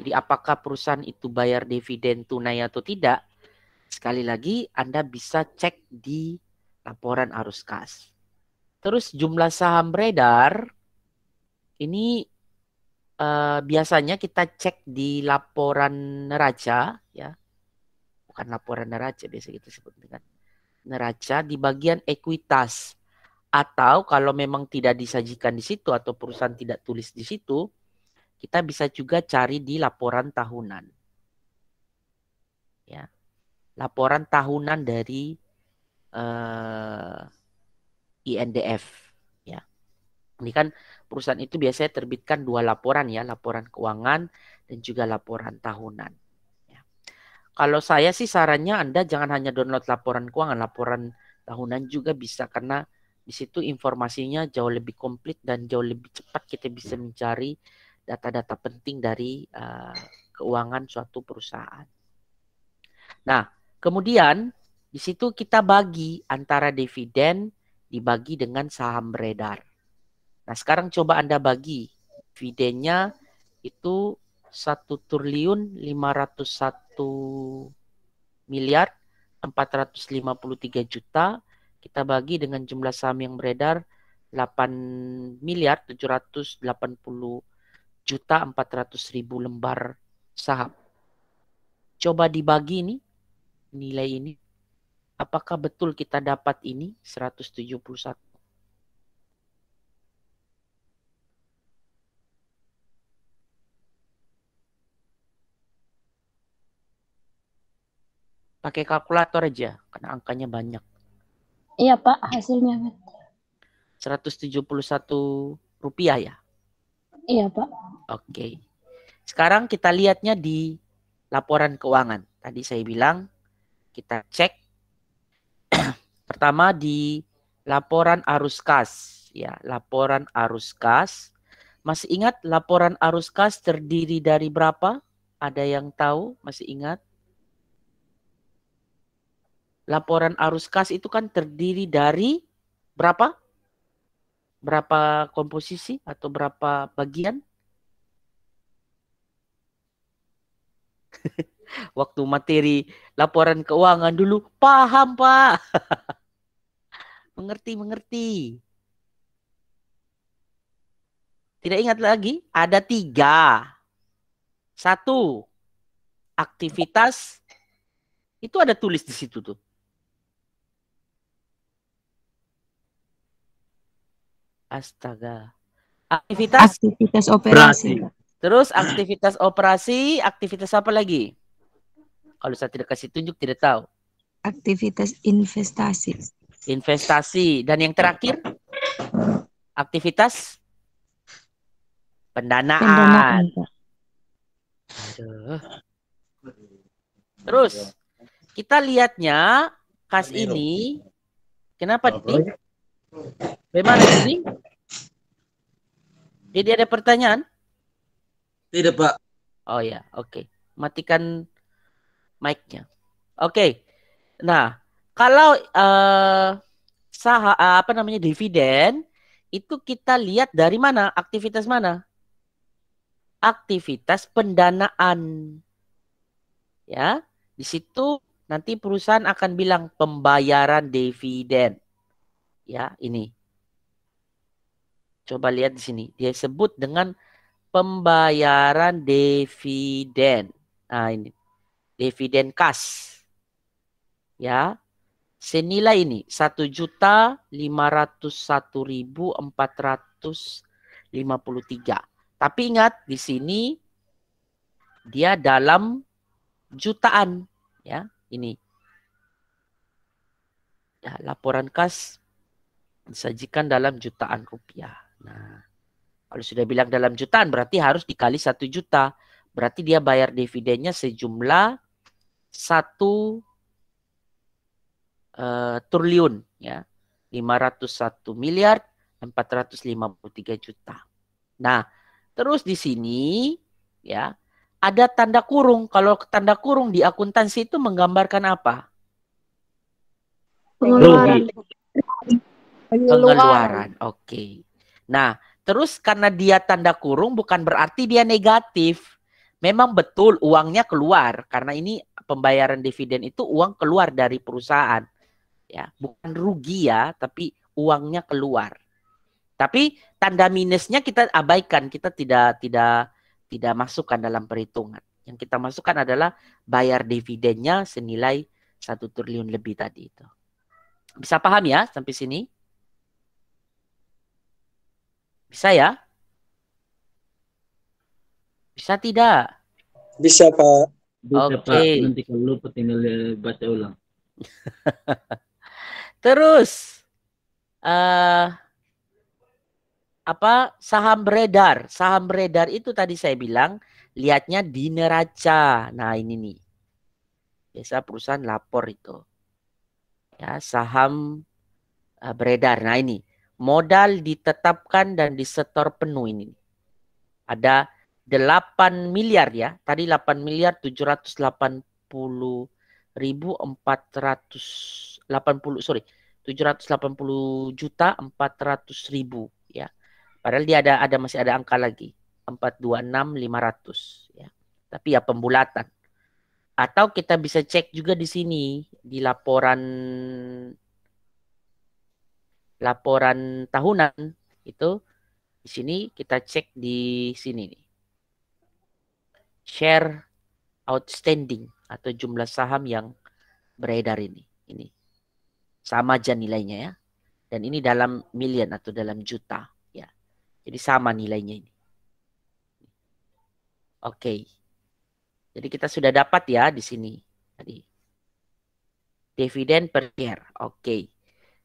Jadi apakah perusahaan itu bayar dividen tunai atau tidak? Sekali lagi Anda bisa cek di laporan arus kas. Terus jumlah saham beredar ini biasanya kita cek di laporan neraca ya. Bukan laporan neraca, biasa kita sebut dengan neraca di bagian ekuitas. Atau kalau memang tidak disajikan di situ atau perusahaan tidak tulis di situ, kita bisa juga cari di laporan tahunan. Ya. Laporan tahunan dari INDF. Ya. Ini kan perusahaan itu biasanya terbitkan 2 laporan ya, laporan keuangan dan juga laporan tahunan. Ya. Kalau saya sih sarannya Anda jangan hanya download laporan keuangan, laporan tahunan juga bisa karena di situ informasinya jauh lebih komplit dan jauh lebih cepat kita bisa mencari data-data penting dari keuangan suatu perusahaan. Nah, kemudian di situ kita bagi antara dividen dibagi dengan saham beredar. Nah, sekarang coba Anda bagi dividennya itu 1.501.453.000.000. Kita bagi dengan jumlah saham yang beredar 8.780.400.000 lembar saham. Coba dibagi ini, nilai ini. Apakah betul kita dapat ini 171? Pakai kalkulator aja, karena angkanya banyak. Iya, Pak, hasilnya. 171 rupiah ya? Iya, Pak. Oke. Sekarang kita lihatnya di laporan keuangan. Tadi saya bilang kita cek pertama di laporan arus kas. Ya, laporan arus kas. Masih ingat laporan arus kas terdiri dari berapa? Ada yang tahu? Masih ingat? laporan arus kas itu kan terdiri dari berapa? Berapa komposisi atau berapa bagian? Waktu materi laporan keuangan dulu, paham Pak. Mengerti. Tidak ingat lagi? Ada 3. 1, aktivitas. Itu ada tulis di situ tuh. Astaga. Aktivitas. Aktivitas operasi. Terus aktivitas operasi, aktivitas apa lagi? Kalau saya tidak kasih tunjuk, tidak tahu. Aktivitas investasi. Investasi. Dan yang terakhir, aktivitas pendanaan. Pak. Aduh. Terus, kita lihatnya, kas ini, kenapa ini? Bagaimana ini? Jadi ada pertanyaan? Tidak, Pak. Oh ya, oke. Matikan mic-nya. Oke. Nah, kalau dividen itu kita lihat dari mana? Aktivitas mana? Aktivitas pendanaan. Ya, di situ nanti perusahaan akan bilang pembayaran dividen. Ya, ini. Coba lihat di sini. Dia sebut dengan pembayaran dividen. Nah, ini. Dividen kas. Ya. Senilai ini 1.501.453. Tapi ingat di sini dia dalam jutaan, ya. Ini. Ya, laporan kas disajikan dalam jutaan rupiah. Nah, kalau sudah bilang dalam jutaan berarti harus dikali 1 juta. Berarti dia bayar dividennya sejumlah 1 triliun, ya. 501.453 juta. Nah, terus di sini ya ada tanda kurung. Kalau tanda kurung di akuntansi itu menggambarkan apa? Pengeluaran. Pengeluaran. Oke. Nah, terus karena dia tanda kurung bukan berarti dia negatif. Memang betul uangnya keluar karena ini pembayaran dividen itu uang keluar dari perusahaan. Ya, bukan rugi ya, tapi uangnya keluar. Tapi tanda minusnya kita abaikan, kita tidak masukkan dalam perhitungan. Yang kita masukkan adalah bayar dividennya senilai 1 triliun lebih tadi itu. Bisa paham ya sampai sini? Bisa ya? Bisa tidak? Bisa, Pak. Bisa, Oke. Pak. Nanti kalau lupa tinggal baca ulang. Terus saham beredar? Saham beredar itu tadi saya bilang lihatnya di neraca. Nah, ini nih. Biasa perusahaan lapor itu. Ya, saham beredar. Nah, ini modal ditetapkan dan disetor penuh ini. Ada 8 miliar ya. Tadi 8 miliar 780 juta 400.000 ya. Padahal dia masih ada angka lagi 426.500 ya. Tapi ya pembulatan. Atau kita bisa cek juga di sini di laporan tahunan itu di sini kita cek di sini nih. Share outstanding atau jumlah saham yang beredar ini. Ini. Sama aja nilainya ya. Dan ini dalam million atau dalam juta ya. Jadi sama nilainya ini. Oke. Jadi kita sudah dapat ya di sini tadi. Dividen per share. Oke.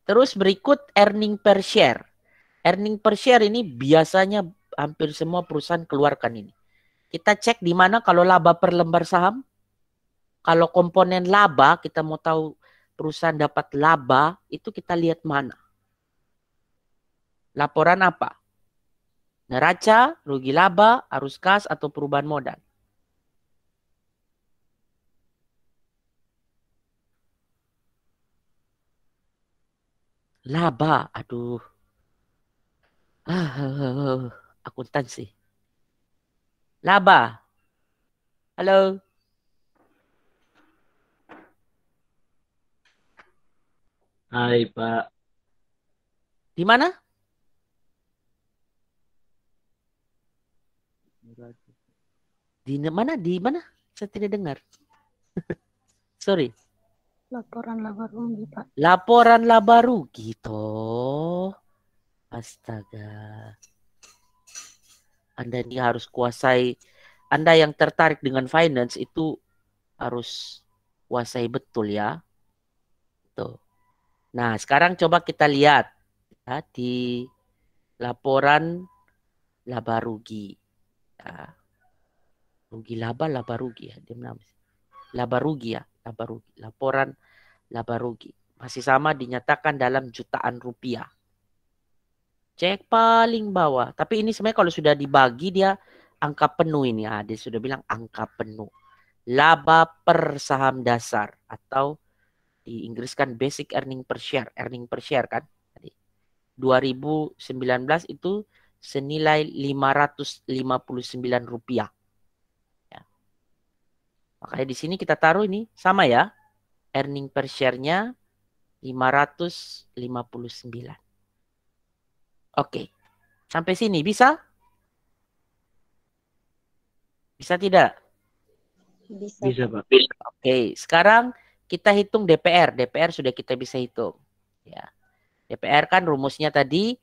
Terus berikut earning per share. Earning per share ini biasanya hampir semua perusahaan keluarkan ini. Kita cek di mana kalau laba per lembar saham. Kalau komponen laba kita mau tahu perusahaan dapat laba, itu kita lihat mana? Laporan apa? Neraca, rugi laba, arus kas, atau perubahan modal? Laba, aduh. Akuntansi. Laba. Halo. Hai Pak. Di mana? Di mana? Di mana? Saya tidak dengar. Sorry. Laporan laba rugi, Pak. Laporan laba rugi toh. Astaga. Anda ini harus kuasai. Anda yang tertarik dengan finance itu harus kuasai betul ya. Tuh. Nah, sekarang coba kita lihat ya, di laporan laba rugi. Ya. Rugi laba rugi ya. Dia menang. Laba rugi ya, laba rugi. Laporan laba rugi. Masih sama dinyatakan dalam jutaan rupiah. Cek paling bawah. Tapi ini sebenarnya kalau sudah dibagi dia angka penuh ini. Ya. Dia sudah bilang angka penuh. Laba per saham dasar. Atau di Inggris kan basic earning per share. Earning per share kan. 2019 itu senilai Rp559. Ya. Makanya di sini kita taruh ini sama ya. Earning per share-nya 559. Oke. Sampai sini bisa? Bisa tidak? Bisa. Bisa Pak. Oke, sekarang kita hitung DPR. DPR sudah kita bisa hitung. Ya. DPR kan rumusnya tadi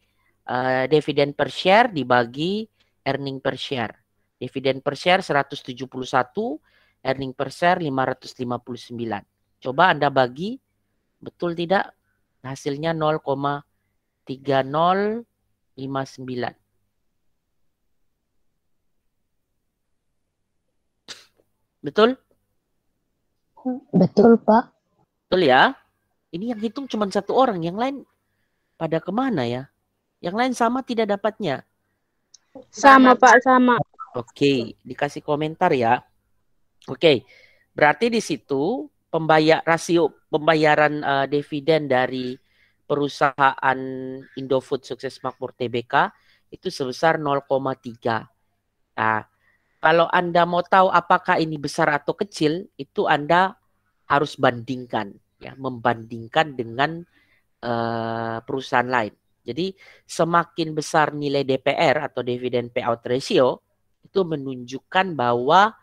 dividen per share dibagi earning per share. Dividen per share 171, earning per share 559. Coba Anda bagi, betul tidak? Hasilnya 0,3059. Betul? Betul, Pak. Betul ya? Ini yang hitung cuma satu orang, yang lain pada kemana ya? Yang lain sama tidak dapatnya? Sama Pak, sama. Oke, dikasih komentar ya. Oke, berarti di situ rasio pembayaran dividen dari perusahaan Indofood Sukses Makmur Tbk itu sebesar 0,3. Nah, kalau Anda mau tahu apakah ini besar atau kecil, itu Anda harus bandingkan, ya, membandingkan dengan perusahaan lain. Jadi semakin besar nilai DPR atau dividend payout ratio, itu menunjukkan bahwa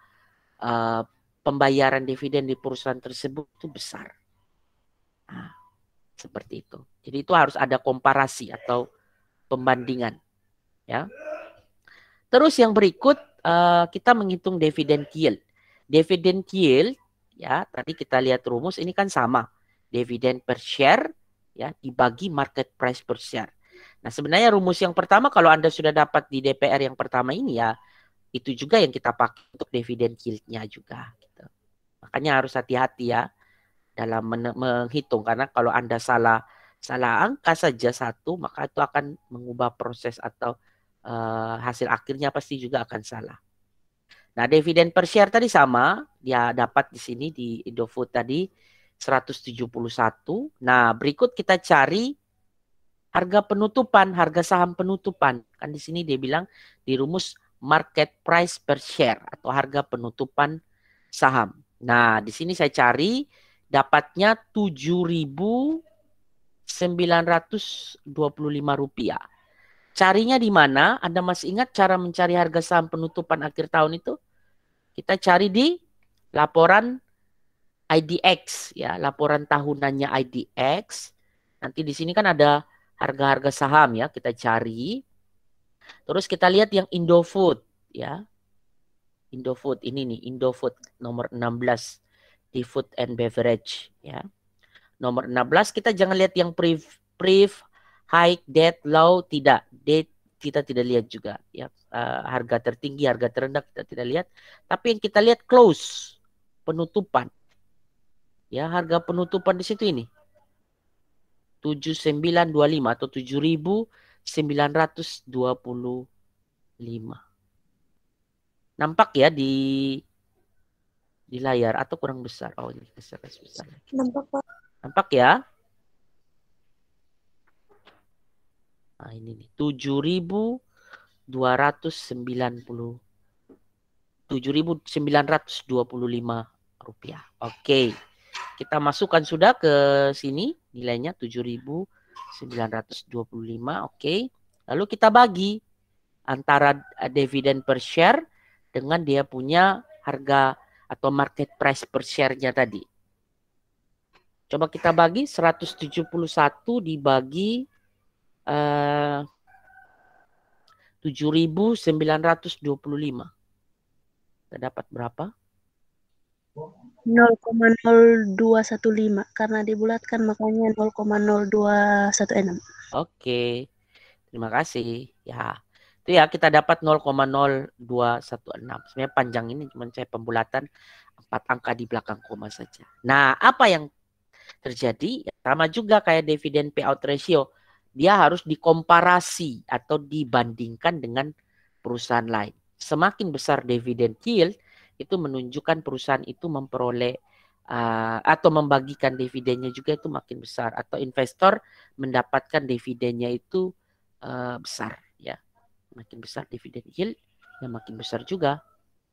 pembayaran dividen di perusahaan tersebut itu besar. Nah, seperti itu. Jadi itu harus ada komparasi atau pembandingan, ya. Terus yang berikut kita menghitung dividend yield. Dividend yield, ya, tadi kita lihat rumus ini kan sama. Dividen per share ya dibagi market price per share. Nah, sebenarnya rumus yang pertama kalau Anda sudah dapat di DPR yang pertama ini ya, itu juga yang kita pakai untuk dividen yield-nya juga gitu. Makanya harus hati-hati ya dalam menghitung, karena kalau Anda salah angka saja satu, maka itu akan mengubah proses atau hasil akhirnya pasti juga akan salah. Nah, dividen per share tadi sama, dia dapat di sini di Indofood tadi 171. Nah, berikut kita cari harga penutupan, harga saham penutupan. Kan di sini dia bilang di rumus market price per share atau harga penutupan saham. Nah, di sini saya cari dapatnya Rp7.925. Carinya di mana? Anda masih ingat cara mencari harga saham penutupan akhir tahun itu? Kita cari di laporan IDX ya, laporan tahunannya IDX. Nanti di sini kan ada harga-harga saham ya, kita cari. Terus kita lihat yang Indofood ya. Indofood ini nih, Indofood nomor 16 di Food and Beverage ya. Nomor 16 kita jangan lihat yang brief, high, dead, low, tidak. Dead kita tidak lihat juga ya. Harga tertinggi, harga terendah kita tidak lihat. Tapi yang kita lihat close, penutupan. Ya, harga penutupan di situ ini. 7925 atau 7.925. Nampak ya di layar atau kurang besar? Oh, ini besar. Nampak, Pak. Nampak ya? Nah, ini nih 7.925 rupiah. Oke. Kita masukkan sudah ke sini nilainya 7.925. Oke. Lalu kita bagi antara dividen per share dengan dia punya harga atau market price per share-nya tadi. Coba kita bagi 171 dibagi 7.925. Kita dapat berapa? 0,0215 karena dibulatkan makanya 0,0216. Oke. Terima kasih. Ya. Itu ya kita dapat 0,0216. Sebenarnya panjang ini cuma saya pembulatan 4 angka di belakang koma saja. Nah, apa yang terjadi? Ya, sama juga kayak dividen payout ratio. Dia harus dikomparasi atau dibandingkan dengan perusahaan lain. Semakin besar dividen yield, itu menunjukkan perusahaan itu memperoleh atau membagikan dividennya juga itu makin besar. Atau investor mendapatkan dividennya itu besar. Ya, makin besar dividen yield, ya makin besar juga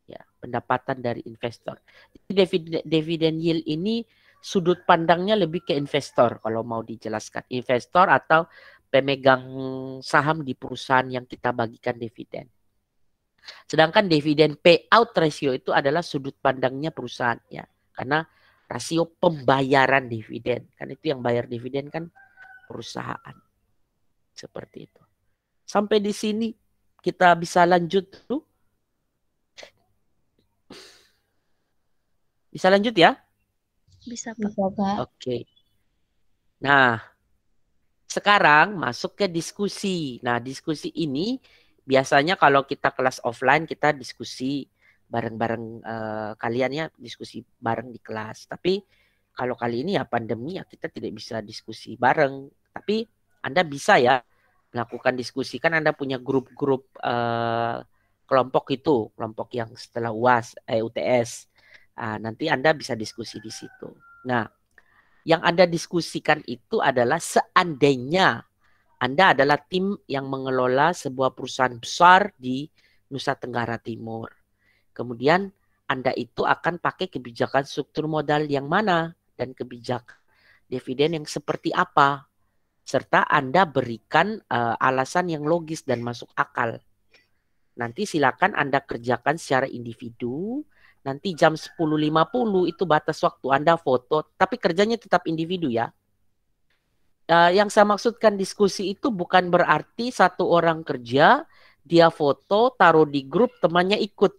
ya pendapatan dari investor. Jadi dividen yield ini sudut pandangnya lebih ke investor kalau mau dijelaskan. Investor atau pemegang saham di perusahaan yang kita bagikan dividen. Sedangkan dividen payout ratio itu adalah sudut pandangnya perusahaan ya. Karena rasio pembayaran dividen. Kan itu yang bayar dividen kan perusahaan. Seperti itu. Sampai di sini kita bisa lanjut dulu. Bisa lanjut ya? Bisa, Pak. Bisa, Pak. Oke. Nah, sekarang masuk ke diskusi. Nah, diskusi ini biasanya kalau kita kelas offline kita diskusi bareng-bareng kalian ya, diskusi bareng di kelas. Tapi kalau kali ini ya pandemi ya kita tidak bisa diskusi bareng. Tapi Anda bisa ya melakukan diskusi. Kan Anda punya grup-grup kelompok itu, kelompok yang setelah UAS, UTS. Nanti Anda bisa diskusi di situ. Nah, yang Anda diskusikan itu adalah seandainya Anda adalah tim yang mengelola sebuah perusahaan besar di Nusa Tenggara Timur. Kemudian Anda itu akan pakai kebijakan struktur modal yang mana dan kebijakan dividen yang seperti apa. Serta Anda berikan alasan yang logis dan masuk akal. Nanti silakan Anda kerjakan secara individu. Nanti jam 10.50 itu batas waktu Anda foto. Tapi kerjanya tetap individu ya. Yang saya maksudkan diskusi itu bukan berarti satu orang kerja, dia foto, taruh di grup, temannya ikut.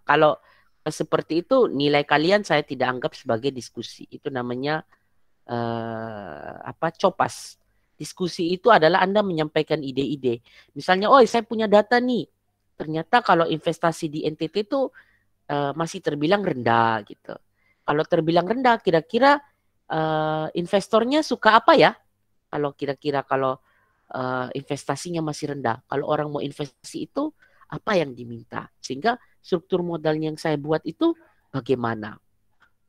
Kalau seperti itu nilai kalian saya tidak anggap sebagai diskusi. Itu namanya copas. Diskusi itu adalah Anda menyampaikan ide-ide. Misalnya, saya punya data nih. Ternyata kalau investasi di NTT itu masih terbilang rendah gitu. Kalau terbilang rendah, kira-kira investornya suka apa ya? Kalau kira-kira investasinya masih rendah, kalau orang mau investasi itu apa yang diminta? Sehingga struktur modal yang saya buat itu bagaimana?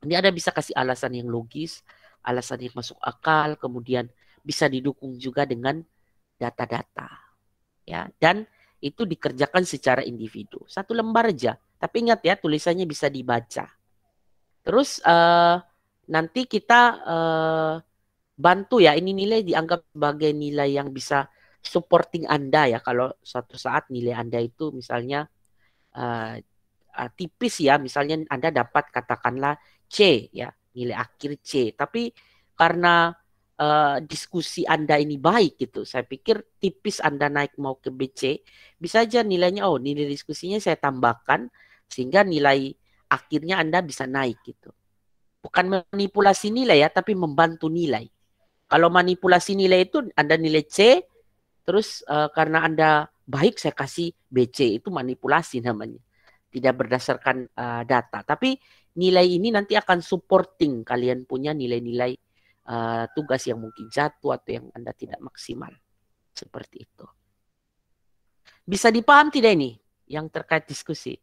Ini Anda bisa kasih alasan yang logis, alasan yang masuk akal, kemudian bisa didukung juga dengan data-data, ya. Dan itu dikerjakan secara individu, 1 lembar aja. Tapi ingat ya, tulisannya bisa dibaca. Terus nanti kita bantu ya, ini nilai dianggap sebagai nilai yang bisa supporting Anda ya. Kalau suatu saat nilai Anda itu misalnya tipis ya, misalnya Anda dapat katakanlah C ya, nilai akhir C. Tapi karena diskusi Anda ini baik gitu, saya pikir tipis Anda naik mau ke BC, bisa aja nilainya, nilai diskusinya saya tambahkan sehingga nilai akhirnya Anda bisa naik gitu. Bukan manipulasi nilai ya, tapi membantu nilai. Kalau manipulasi nilai itu Anda nilai C, terus karena Anda baik saya kasih BC, itu manipulasi namanya. Tidak berdasarkan data. Tapi nilai ini nanti akan supporting kalian punya nilai-nilai tugas yang mungkin jatuh atau yang Anda tidak maksimal. Seperti itu. Bisa dipaham tidak ini yang terkait diskusi?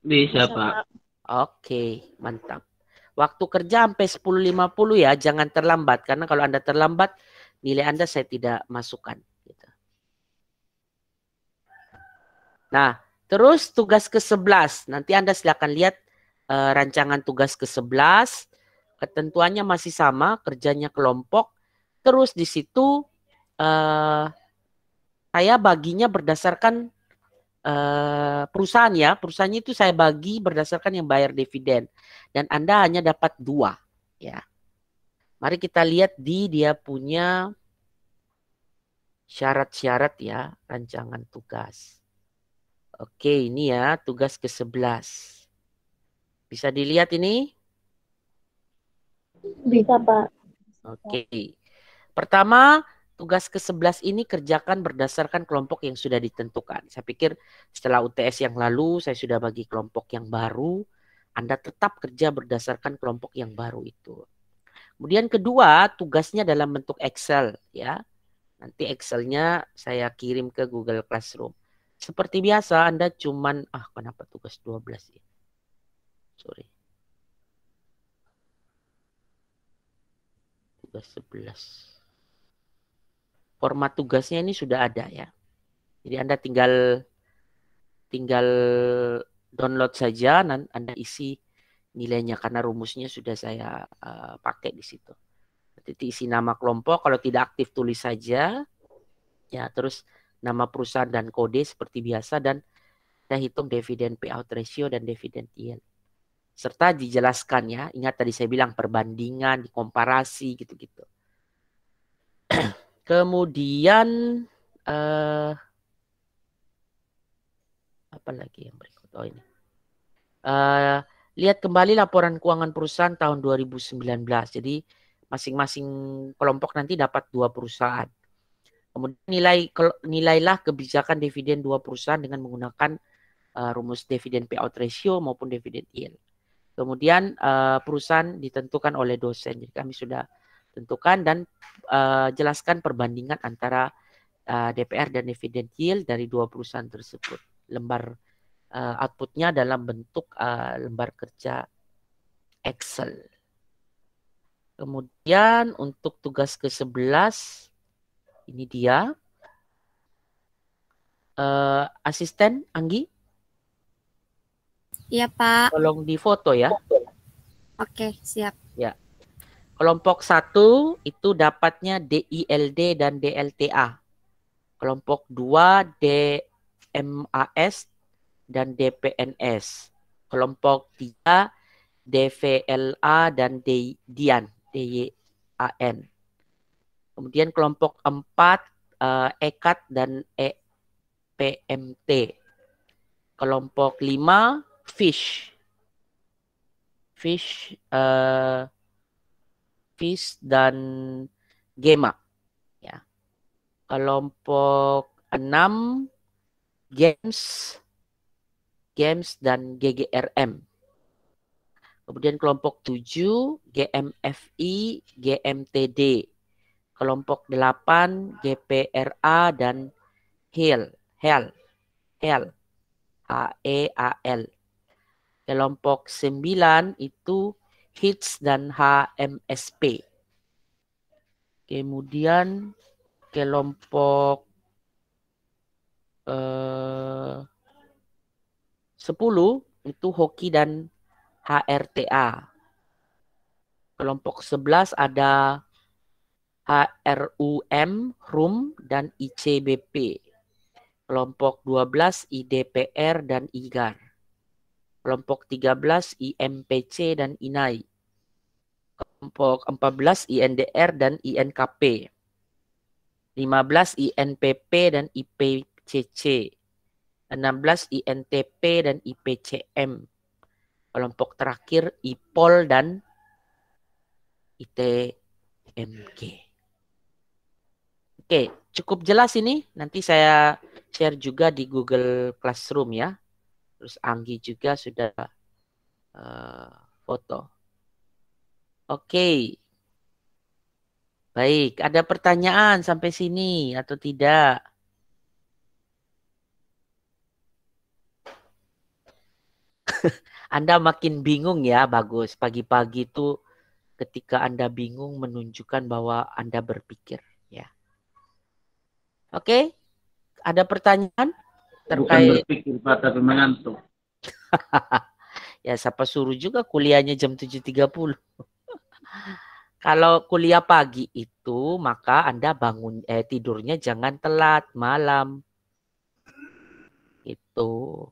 Bisa, Pak. Oke, mantap. Waktu kerja sampai 10.50 ya, jangan terlambat. Karena kalau Anda terlambat, nilai Anda saya tidak masukkan. Gitu. Nah, terus tugas ke-11. Nanti Anda silakan lihat rancangan tugas ke-11. Ketentuannya masih sama, kerjanya kelompok. Terus di situ saya baginya berdasarkan perusahaan ya. Perusahaannya itu saya bagi berdasarkan yang bayar dividen. Dan Anda hanya dapat 2. Ya. Mari kita lihat dia punya syarat-syarat ya, rancangan tugas. Oke, ini ya tugas ke-11. Bisa dilihat ini? Bisa, Pak. Oke. Pertama, tugas ke-11 ini kerjakan berdasarkan kelompok yang sudah ditentukan. Saya pikir setelah UTS yang lalu saya sudah bagi kelompok yang baru. Anda tetap kerja berdasarkan kelompok yang baru itu. Kemudian kedua, tugasnya dalam bentuk Excel ya. Nanti Excel-nya saya kirim ke Google Classroom. Seperti biasa Anda cuman kenapa tugas 12 ya? Sorry. Tugas 11. Format tugasnya ini sudah ada ya. Jadi Anda tinggal download saja, Anda isi nilainya karena rumusnya sudah saya pakai di situ. Nanti isi nama kelompok, kalau tidak aktif tulis saja. Ya, terus nama perusahaan dan kode seperti biasa dan saya hitung dividen payout ratio dan dividen yield. Serta dijelaskan ya, ingat tadi saya bilang perbandingan, dikomparasi gitu-gitu. Kemudian apa lagi yang berikut? Oh ini. Lihat kembali laporan keuangan perusahaan tahun 2019. Jadi masing-masing kelompok nanti dapat 2 perusahaan. Kemudian nilailah kebijakan dividen 2 perusahaan dengan menggunakan rumus dividen payout ratio maupun dividen yield. Kemudian perusahaan ditentukan oleh dosen. Jadi kami sudah tentukan dan jelaskan perbandingan antara DPR dan dividen yield dari 2 perusahaan tersebut. Lembar outputnya dalam bentuk lembar kerja Excel. Kemudian untuk tugas ke-11 ini dia. Asisten Anggi? Iya, Pak. Tolong difoto ya. Oke, siap. Ya. Kelompok 1 itu dapatnya DILD dan DLTA. Kelompok 2 DMAS dan DPNS. Kelompok 3 DVLA dan DIAN. DYAN. Kemudian kelompok 4 EKAT dan EPMT. Kelompok 5 FISH. FISH dan GEMA. Ya. Kelompok 6 GAMS dan GGRM. Kemudian kelompok 7 GMFI, GMTD. Kelompok 8 GPRA dan HEAL. HEAL. Kelompok 9 itu HITS dan HMSP. Kemudian kelompok 10 itu hoki dan HRTA. Kelompok 11 ada HRUM, RUM, dan ICBP. Kelompok 12 IDPR dan IGAR. Kelompok 13 IMPC dan INAI. Kelompok 14 INDR dan INKP. 15 INPP dan IPCC. 16 INTP dan IPCM. Kelompok terakhir IPOL dan ITMG. Oke, cukup jelas ini. Nanti saya share juga di Google Classroom ya. Terus Anggi juga sudah foto. Oke. Baik, ada pertanyaan sampai sini atau tidak? Anda makin bingung ya, bagus. Pagi-pagi itu ketika Anda bingung menunjukkan bahwa Anda berpikir. Ya. Oke, ada pertanyaan Bukan terkait? berpikir Pak, tapi mengantuk. Ya, siapa suruh juga kuliahnya jam 7.30. Kalau kuliah pagi itu, maka Anda tidurnya jangan telat malam. Itu.